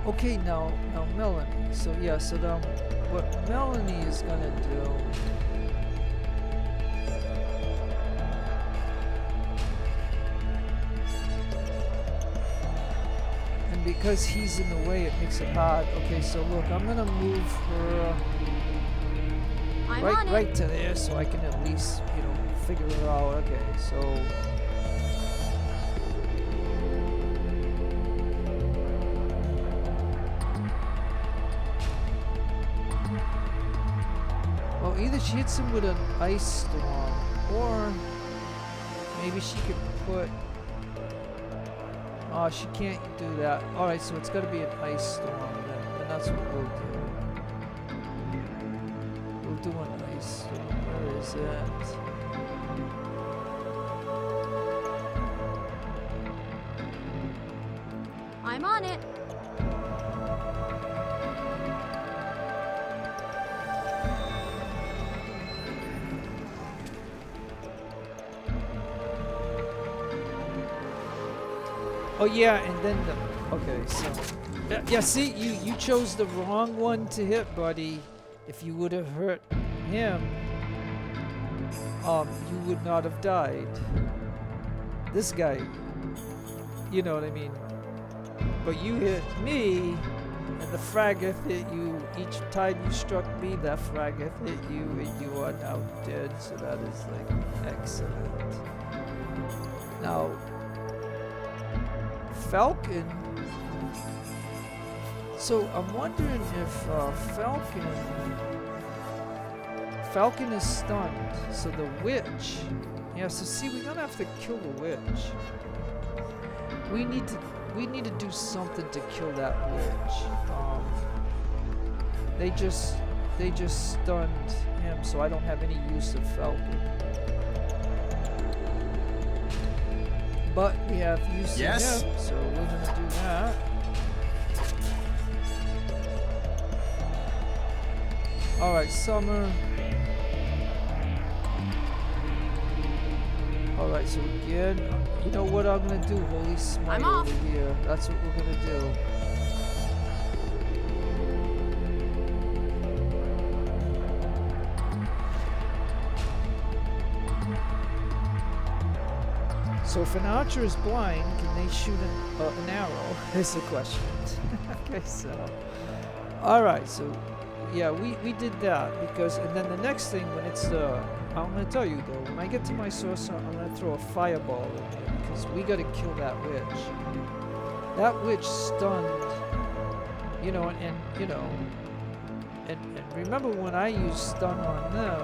Okay, now Melanie. So yeah, so now what Melanie is gonna do. And because he's in the way, it makes it hard. Okay, so look, I'm gonna move her right to there, so I can at least, you know, figure her out. Okay, so. Well, either she hits him with an ice storm, or maybe she could put. Oh, she can't do that. Alright, so it's gotta be an ice storm, then that's what we'll do. We'll do an ice storm. Where is it? I'm on it. Oh yeah, and then okay, so yeah, see, you chose the wrong one to hit, buddy. If you would have hurt him, you would not have died. This guy, you know what I mean? But you hit me, and the frageth hit you. Each time you struck me, that frageth hit you, and you are now dead. So that is like excellent. Now. Falcon. So I'm wondering if Falcon is stunned. So the witch. Yeah. So see, we're gonna have to kill the witch. We need to do something to kill that witch. They just stunned him, so I don't have any use of Falcon. But we have use of him, so we're gonna do that. Alright, Summer. Alright, so again, you know what I'm gonna do? Holy smite I'm off. over here. That's what we're gonna do. So if an archer is blind, can they shoot an arrow? Is the question. Okay, so... Alright, so... Yeah, we did that because... And then the next thing, when it's... I'm going to tell you, though. When I get to my sorcerer, I'm going to throw a fireball in there because we got to kill that witch. That witch stunned... You know, and you know... And remember when I used stun on them,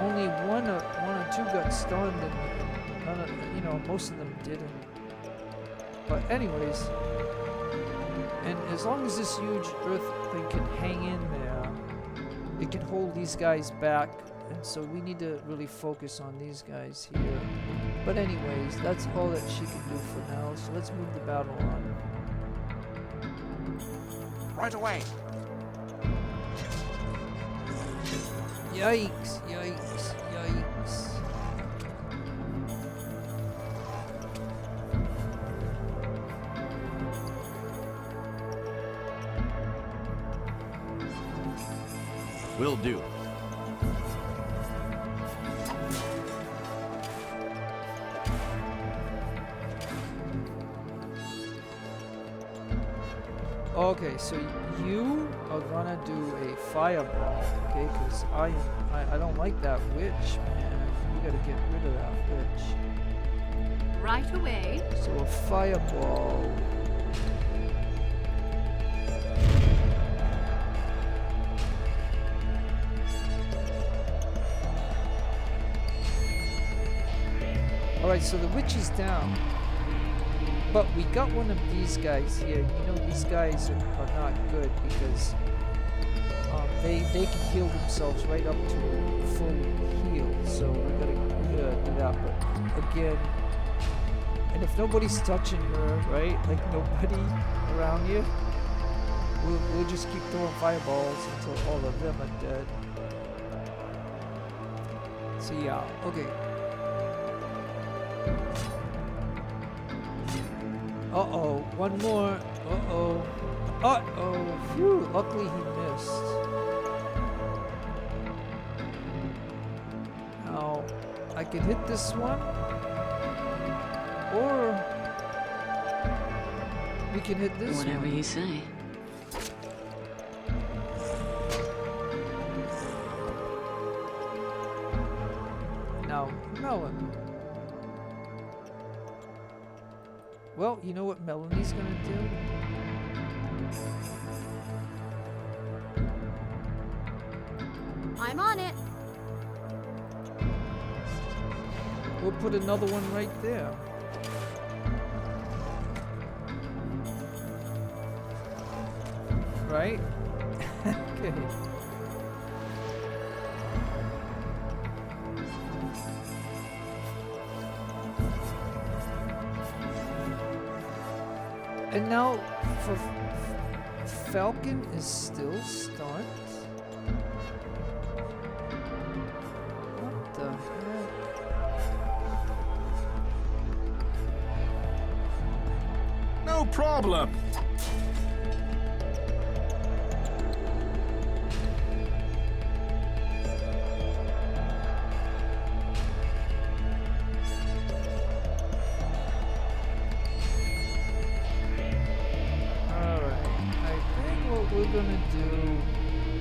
only one or two got stunned and... you know, most of them didn't. But anyways, and as long as this huge earth thing can hang in there, it can hold these guys back. And so we need to really focus on these guys here. But anyways, that's all that she can do for now. So let's move the battle on. Right away. Yikes! Yikes! Yikes! Will do. Okay, so you are gonna do a fireball, okay? Because I don't like that witch, man. We gotta get rid of that witch. Right away. So a fireball. Alright, so the witch is down. But we got one of these guys here. You know, these guys are not good because they can heal themselves right up to full heal. So we gotta do that. But again, and if nobody's touching her, right? Like nobody around you, we'll just keep throwing fireballs until all of them are dead. So yeah, okay. Uh-oh, one more. Uh-oh. Uh-oh. Phew, luckily he missed. Now, I can hit this one. Or we can hit this Whatever one. you say. Now, Melon. Well, you know what Melanie's gonna do? I'm on it. We'll put another one right there. Right? Okay. And now, for Falcon is still stunned? What the heck? No problem.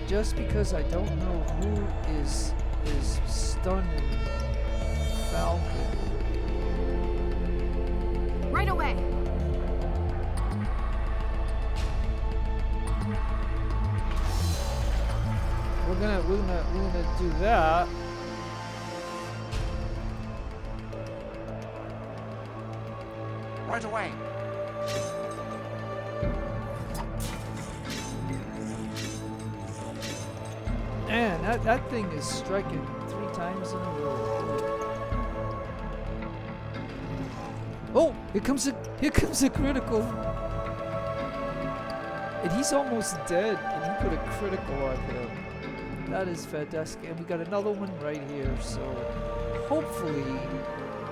Just because I don't know who is stunning Falcon. Right away. We're gonna do that. Right away. Man, that thing is striking 3 times in a row. Oh, here comes a critical. And he's almost dead, and he put a critical on him. That is fantastic. And we got another one right here. So hopefully,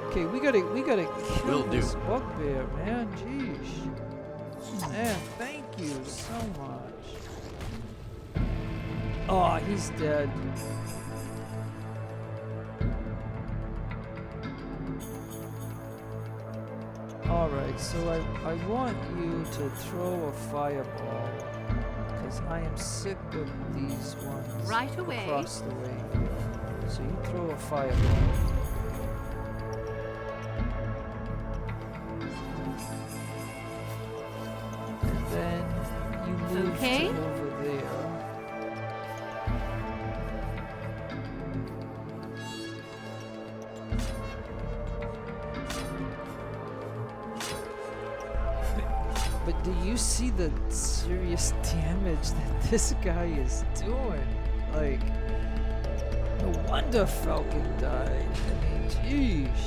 okay, we gotta kill Will do. this bugbear, man. Jeez, man, thank you so much. Oh, he's dead. Alright, so I want you to throw a fireball, because I am sick of these ones Right away. across the way here. So you throw a fireball. And then you move Okay. to over there. But do you see the serious damage that this guy is doing? Like, no wonder Falcon died. I mean, jeez.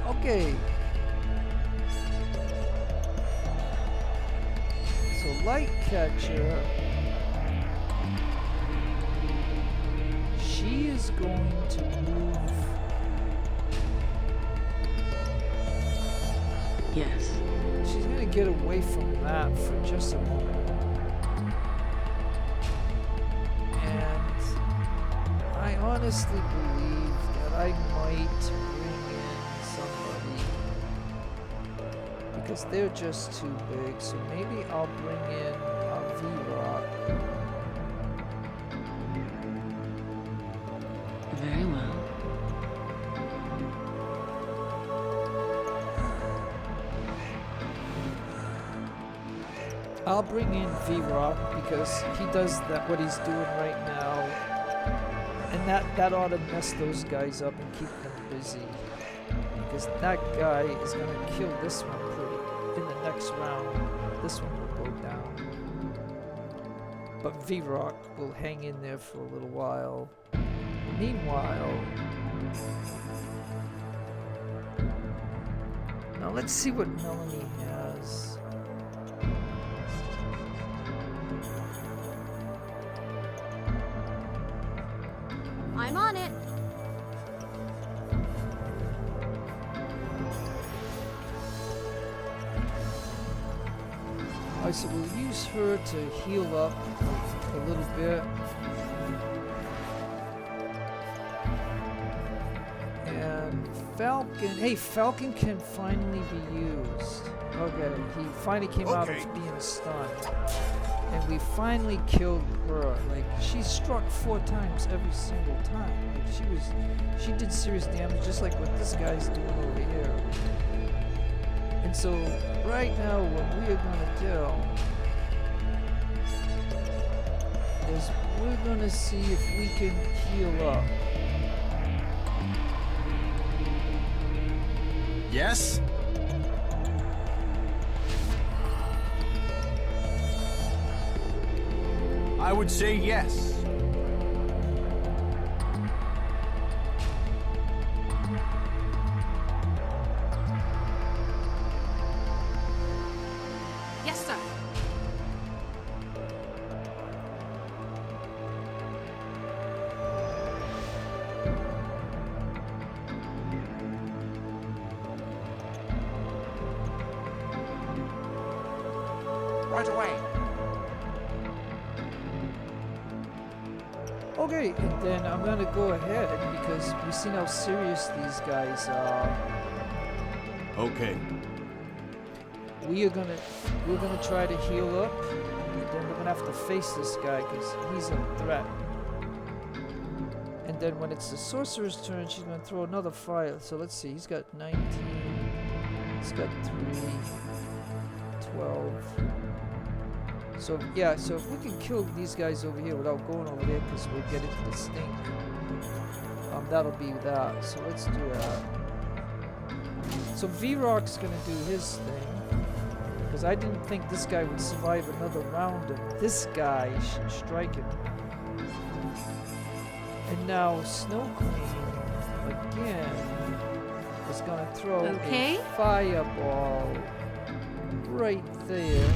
Okay. So Lightcatcher, she is going to move. Yes. She's gonna get away from that for just a moment. And I honestly believe that I might bring in somebody because they're just too big. So maybe I'll bring in a V-Rock. Very well. I'll bring in V-Rock because he does that what he's doing right now, and that ought to mess those guys up and keep them busy. Because that guy is gonna kill this one pretty in the next round. This one will go down, but V-Rock will hang in there for a little while. Meanwhile, now let's see what Melanie has. I'm on it. Alright, so we'll use her to heal up a little bit. And Falcon, hey, Falcon can finally be used. Okay, he finally came out Okay. of being stunned. And we finally killed her. Like, she struck 4 times every single time. Like, she did serious damage, just like what this guy's doing over here. And so, right now, what we are gonna do is we're gonna see if we can heal up. Yes? I would say yes. Yes, sir. Right away. Okay, and then I'm gonna go ahead because we've seen how serious these guys are. Okay. We're gonna try to heal up, and then we're gonna have to face this guy because he's a threat. And then when it's the sorcerer's turn, she's gonna throw another fire. So let's see, he's got 19, he's got 3, 12. So yeah, so if we can kill these guys over here without going over there, because we'll get into the stink, that'll be that. So let's do that. So V-Rock's gonna do his thing, because I didn't think this guy would survive another round of this guy striking. And now Snow Queen again is gonna throw Okay. a fireball right there.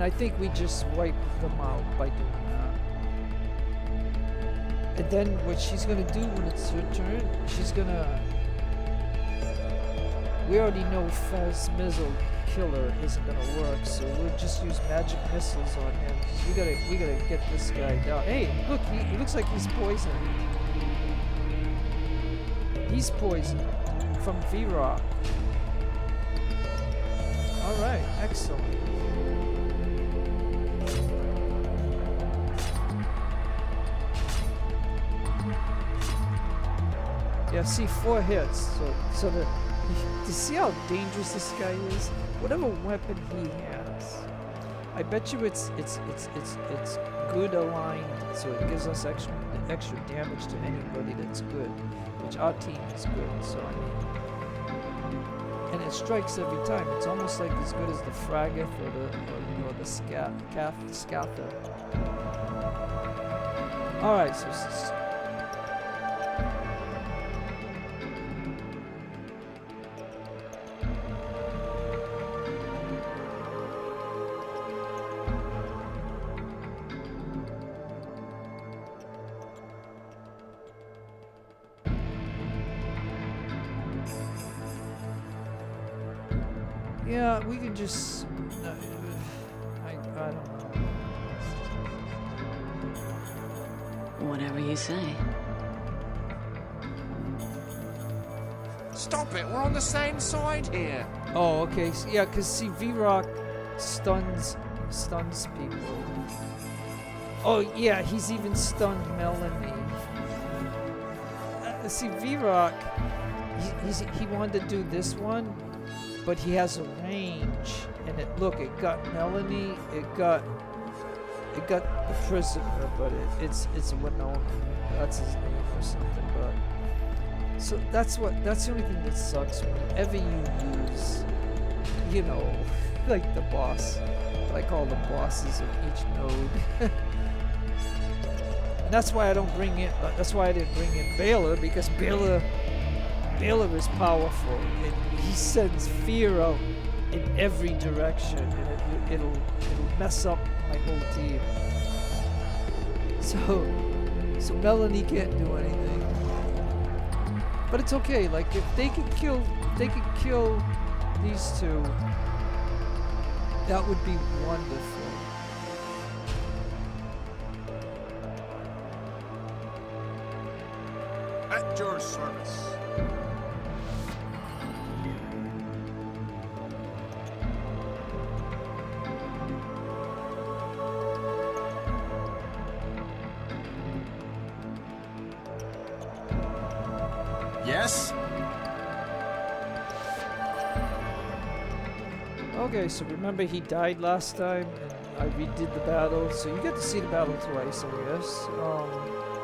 And I think we just wipe them out by doing that. And then what she's gonna do when it's her turn, she's gonna... We already know Fez Mizzle Killer isn't gonna work, so we'll just use magic missiles on him. 'Cause we gotta get this guy down. Hey, look, he looks like he's poisoned. He's poisoned from V-Rock. Alright, excellent. Yeah, see, 4 hits. So to see how dangerous this guy is, whatever weapon he has, I bet you it's good aligned, so it gives us extra damage to anybody that's good, which our team is good. So I mean, and it strikes every time. It's almost like as good as the Fragath or the Scatha. All right, so. Yeah, we can just... I don't know. Whatever you say. Stop it, we're on the same side here. Oh, okay. So, yeah, because see, V-Rock stuns people. Oh, yeah, he's even stunned Melanie. See, V-Rock, he wanted to do this one, but he has a range, and it got Melanie, it got the prisoner, but it's Winona, that's his name or something. But so that's the only thing that sucks whenever you use, you know, like the boss, what I call the bosses of each node. And that's why I don't bring in. That's why I didn't bring in Baylor, because Baylor is powerful. He sends fear out in every direction, and it'll mess up my whole team. So Melanie can't do anything. But it's okay. Like if they could kill these two, that would be wonderful. At your service. Yes? Okay, so remember he died last time, and I redid the battle, so you get to see the battle twice, I guess.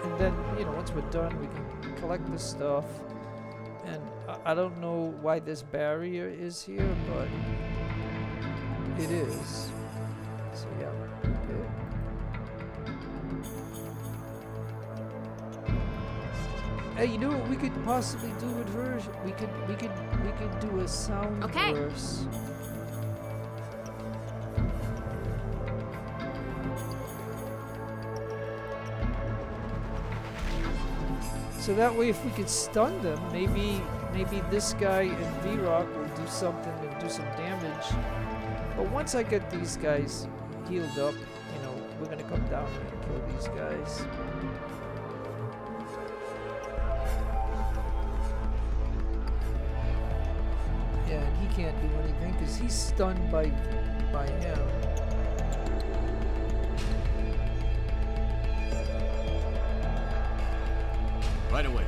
And then, you know, once we're done, we can collect the stuff. And I don't know why this barrier is here, but it is. So yeah, okay. Hey, you know what we could possibly do with her? We could do a sound verse. So that way, if we could stun them, maybe this guy and V-Rock will do something and do some damage. But once I get these guys healed up, you know, we're gonna come down here and kill these guys. Yeah, and he can't do anything because he's stunned by him. Right away.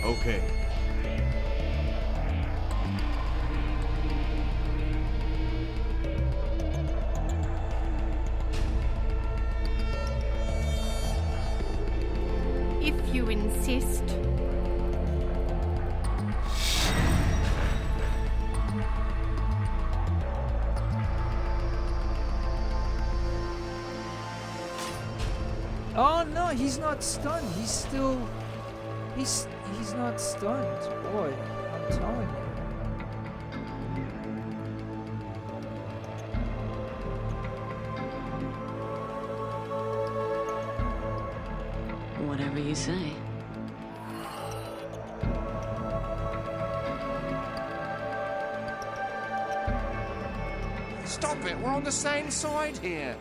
Okay. If you insist. Oh no, he's not stunned. He's still... He's not stunned. Boy, I'm telling you. Whatever you say. Stop it, we're on the same side here.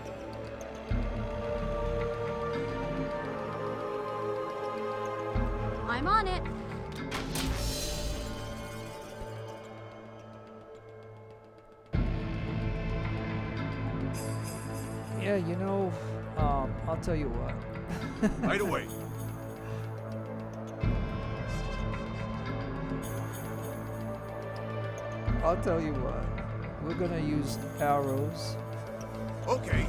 I'm on it. Yeah, you know, I'll tell you what. Right away. I'll tell you what. We're gonna use arrows. Okay.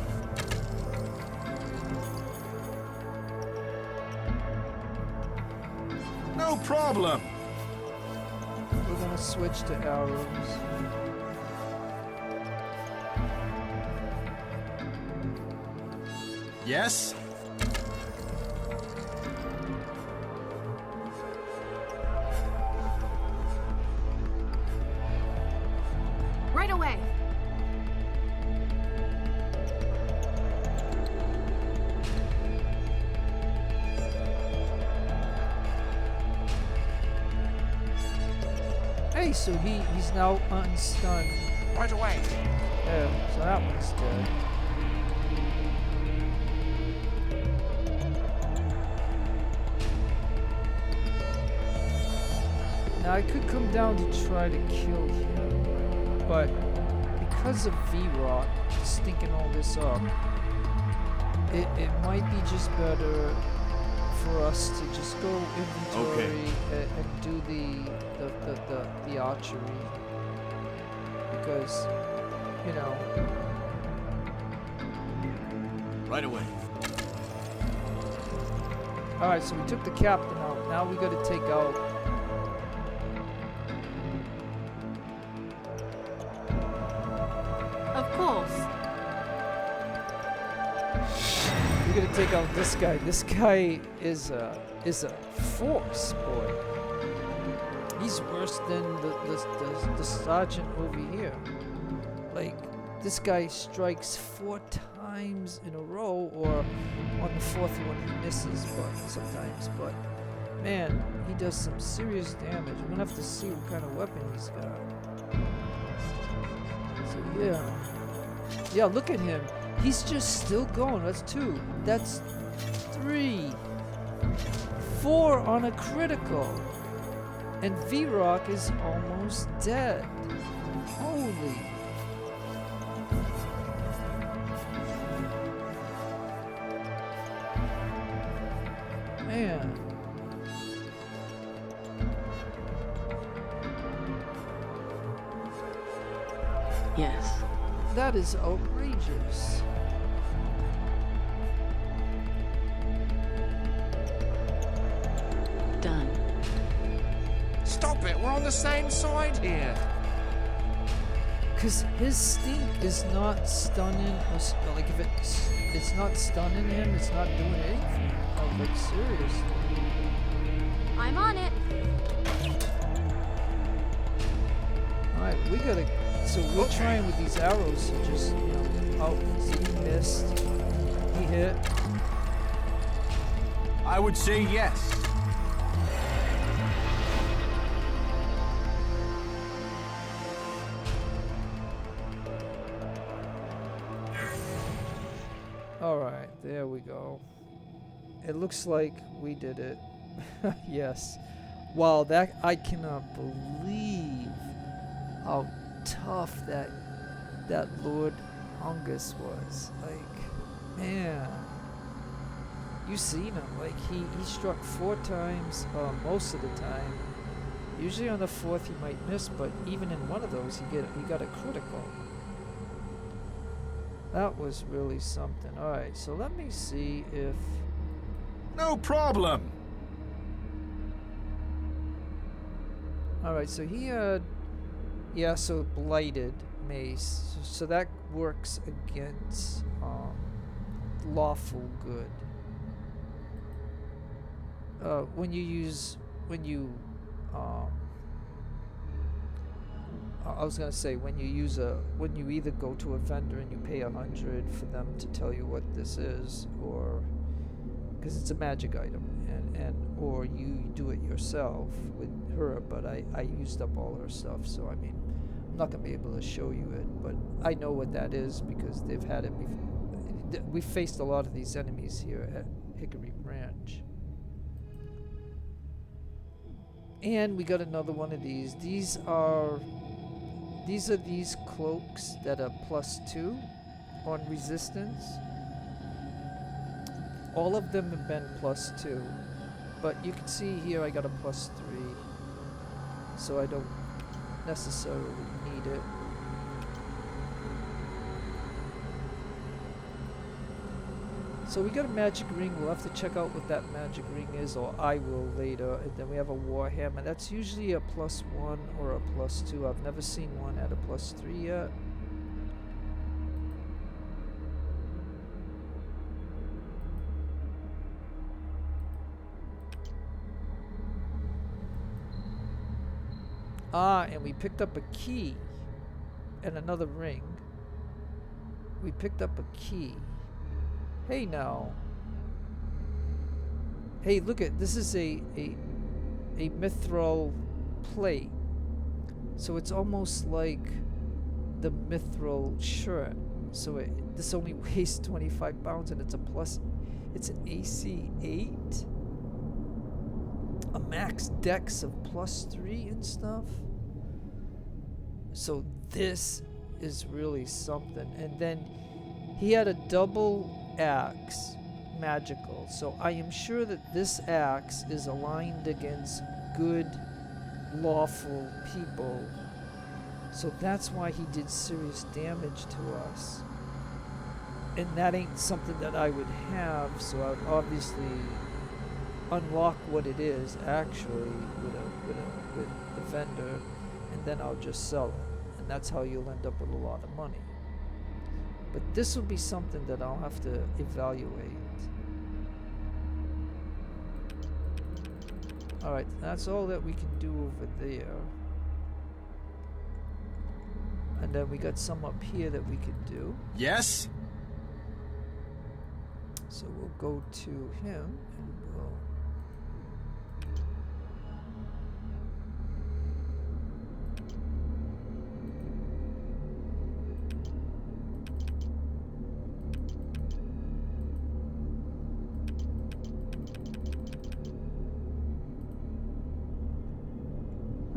No problem. We're gonna switch to arrows. Yes? Right away. Hey, so he's now unstunned. Right away. Yeah, so that one's dead. Now I could come down to try to kill him, but because of V-Rock stinking all this up, it might be just better for us to just go inventory and do the archery, because you know. Right away. All right, so we took the captain out. Now we got to take out. Of course. We got to take out this guy. This guy is a force, boy. He's worse than the sergeant over here. Like, this guy strikes 4 times in a row, or on the 4th one he misses, but sometimes. But man, he does some serious damage. I'm gonna have to see what kind of weapon he's got. So yeah, look at him. He's just still going. That's 2. That's 3. 4 on a critical. And V-Rock is almost dead. Holy. Man. Yes. That is outrageous. Done. Stop it, we're on the same side here. Because his stink is not stunning, like if it's not stunning him, it's not doing anything. Oh, like seriously. I'm on it. Alright, we gotta, so we're trying with these arrows to just, you know, oh, see, he missed. He hit. I would say yes. Alright, there we go. It looks like we did it. Yes. Wow, that, I cannot believe how tough that Lord Hungus was. Like, man. You seen him. Like, he struck 4 times most of the time. Usually on the 4th he might miss, but even in one of those he got a critical. That was really something. Alright, so let me see if... No problem. Alright, so he had... Yeah, so Blighted Mace. So that works against lawful good. When you either go to a vendor and you pay 100 for them to tell you what this is, or because it's a magic item, and or you do it yourself with her. But I used up all her stuff, so I mean, I'm not gonna be able to show you it, but I know what that is because they've had it before. We faced a lot of these enemies here at Hickory Branch. And we got another one of these. These are these cloaks that are +2 on resistance. All of them have been +2, but you can see here I got a +3, so I don't necessarily need it. So we got a magic ring. We'll have to check out what that magic ring is, or I will later. And then we have a warhammer. That's usually a +1 or a +2. I've never seen one at a +3 yet. And we picked up a key and another ring. We picked up a key. Hey now. Hey, look at this is a mithril plate. So it's almost like the mithril shirt. So this only weighs 25 pounds and it's a plus. It's an AC 8. A max dex of +3 and stuff. So this is really something. And then he had a double axe, magical. So I am sure that this axe is aligned against good, lawful people. So that's why he did serious damage to us. And that ain't something that I would have, so I would obviously unlock what it is actually with the vendor, and then I'll just sell it. And that's how you'll end up with a lot of money. But this will be something that I'll have to evaluate. Alright, that's all that we can do over there. And then we got some up here that we can do. Yes? So we'll go to him and we'll...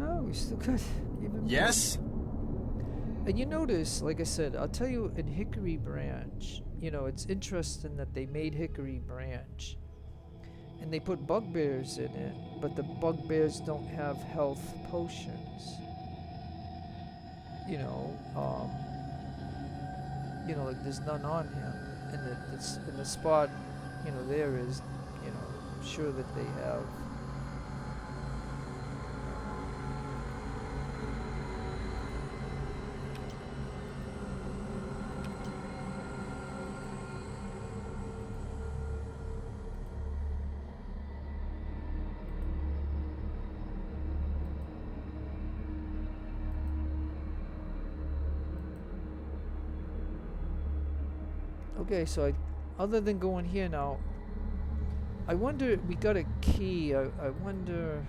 Oh, we still got even more. Yes? And you notice, like I said, I'll tell you in Hickory Branch, you know, it's interesting that they made Hickory Branch and they put bugbears in it, but the bugbears don't have health potions. You know, like there's none on him, and it's in the spot, you know, there is, you know, I'm sure that they have. Okay, so other than going here now, I wonder, we got a key, I wonder...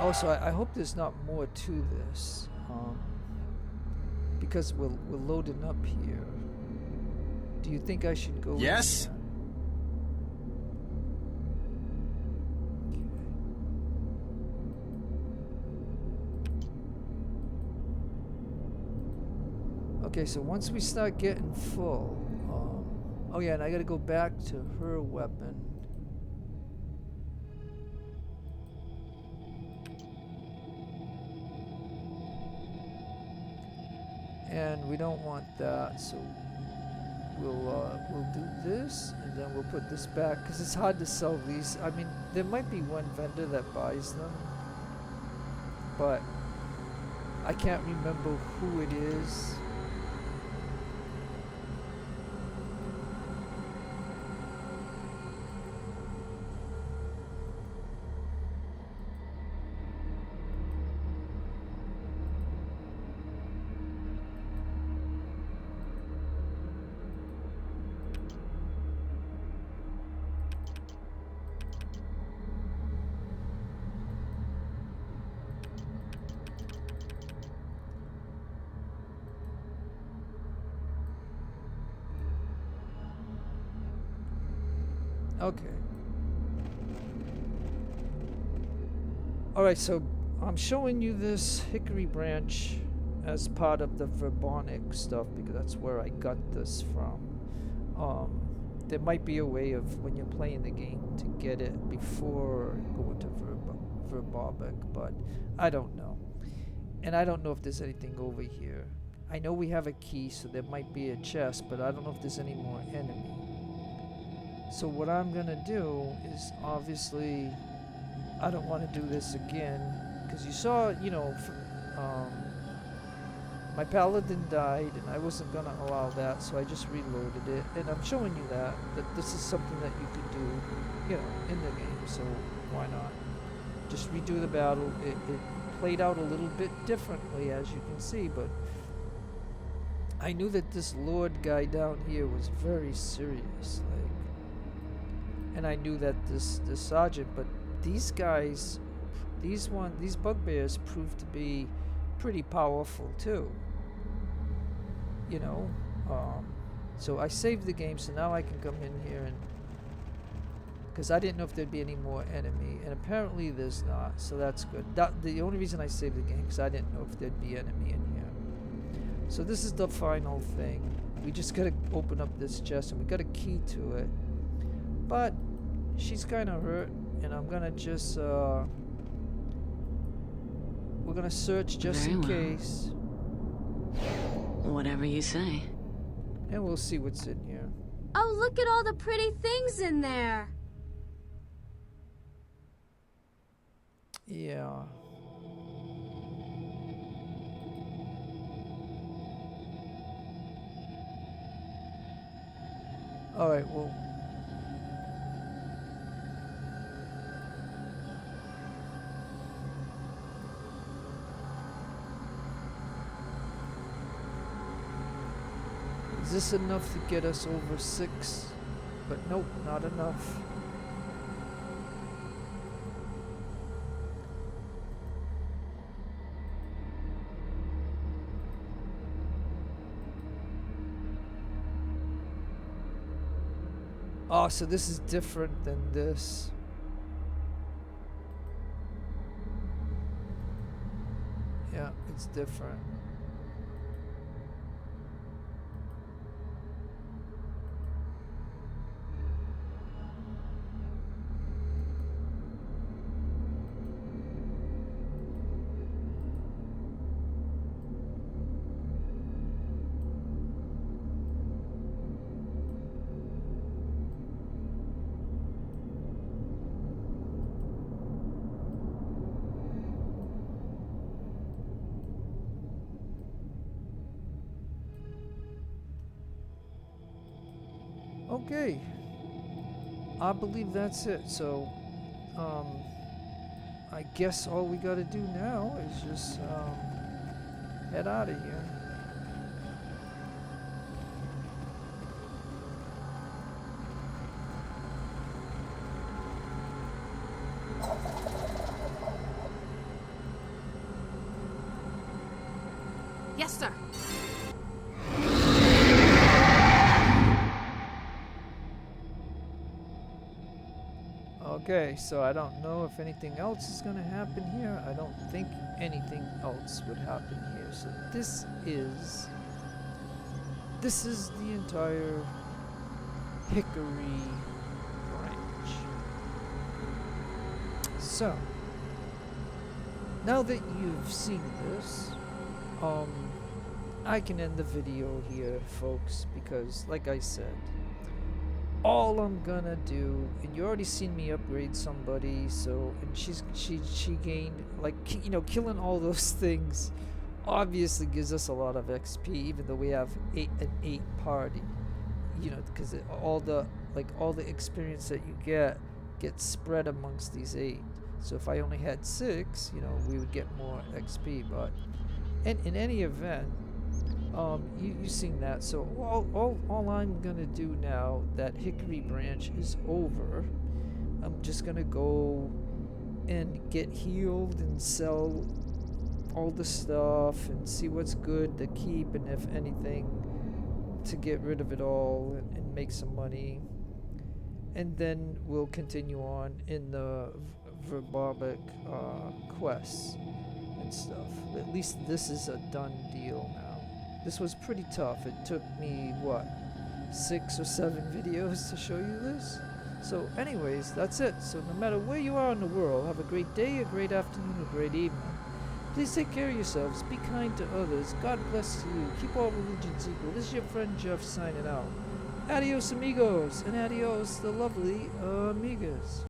Oh, so I hope there's not more to this, because we're loading up here. Do you think I should go Yes? in there? Okay, so once we start getting full, oh yeah, and I gotta go back to her weapon. And we don't want that, so we'll do this, and then we'll put this back, because it's hard to sell these. I mean, there might be one vendor that buys them, but I can't remember who it is. Okay. Alright, so I'm showing you this Hickory Branch as part of the Verbobonc stuff because that's where I got this from. There might be a way of when you're playing the game to get it before going to Verbobonc, but I don't know. And I don't know if there's anything over here. I know we have a key, so there might be a chest, but I don't know if there's any more enemy. So what I'm gonna do is, obviously, I don't want to do this again, because you saw, you know, my paladin died, and I wasn't gonna allow that, so I just reloaded it. And I'm showing you that this is something that you could do, you know, in the game, so why not? Just redo the battle. It played out a little bit differently, as you can see, but I knew that this Lord guy down here was very serious, like, and I knew that this sergeant, but these guys, these bugbears proved to be pretty powerful too, you know. So I saved the game, so now I can come in here and, because I didn't know if there'd be any more enemy, and apparently there's not, so that's good. The only reason I saved the game because I didn't know if there'd be enemy in here. So this is the final thing. We just gotta open up this chest, and we got a key to it. But she's kind of hurt, and I'm gonna just we're gonna search just in case. Whatever you say. And we'll see what's in here. Oh, look at all the pretty things in there. Yeah. Alright, well. Is this enough to get us over 6? But nope, not enough. Oh, so this is different than this. Yeah, it's different. Okay, I believe that's it. So, I guess all we gotta do now is just head out of here. Yes, sir. Okay, so I don't know if anything else is gonna happen here. I don't think anything else would happen here. So this is the entire Hickory Branch. So now that you've seen this, I can end the video here, folks, because like I said, all I'm gonna do, and you already seen me upgrade somebody, so, and she gained, like, you know, killing all those things obviously gives us a lot of XP, even though we have an 8 party, you know, because all the experience that you gets spread amongst these 8. So if I only had 6, you know, we would get more XP. But in any event, you've seen that. So all I'm gonna do now that Hickory Branch is over, I'm just gonna go and get healed and sell all the stuff and see what's good to keep, and if anything to get rid of it all, and make some money. and then we'll continue on in the Verbobonc quests and stuff. At least this is a done deal now. This was pretty tough. It took me, what, 6 or 7 videos to show you this? So anyways, that's it. So no matter where you are in the world, have a great day, a great afternoon, a great evening. Please take care of yourselves, be kind to others, God bless you, keep all religions equal. This is your friend Jeff signing out. Adios amigos, and adios the lovely amigas.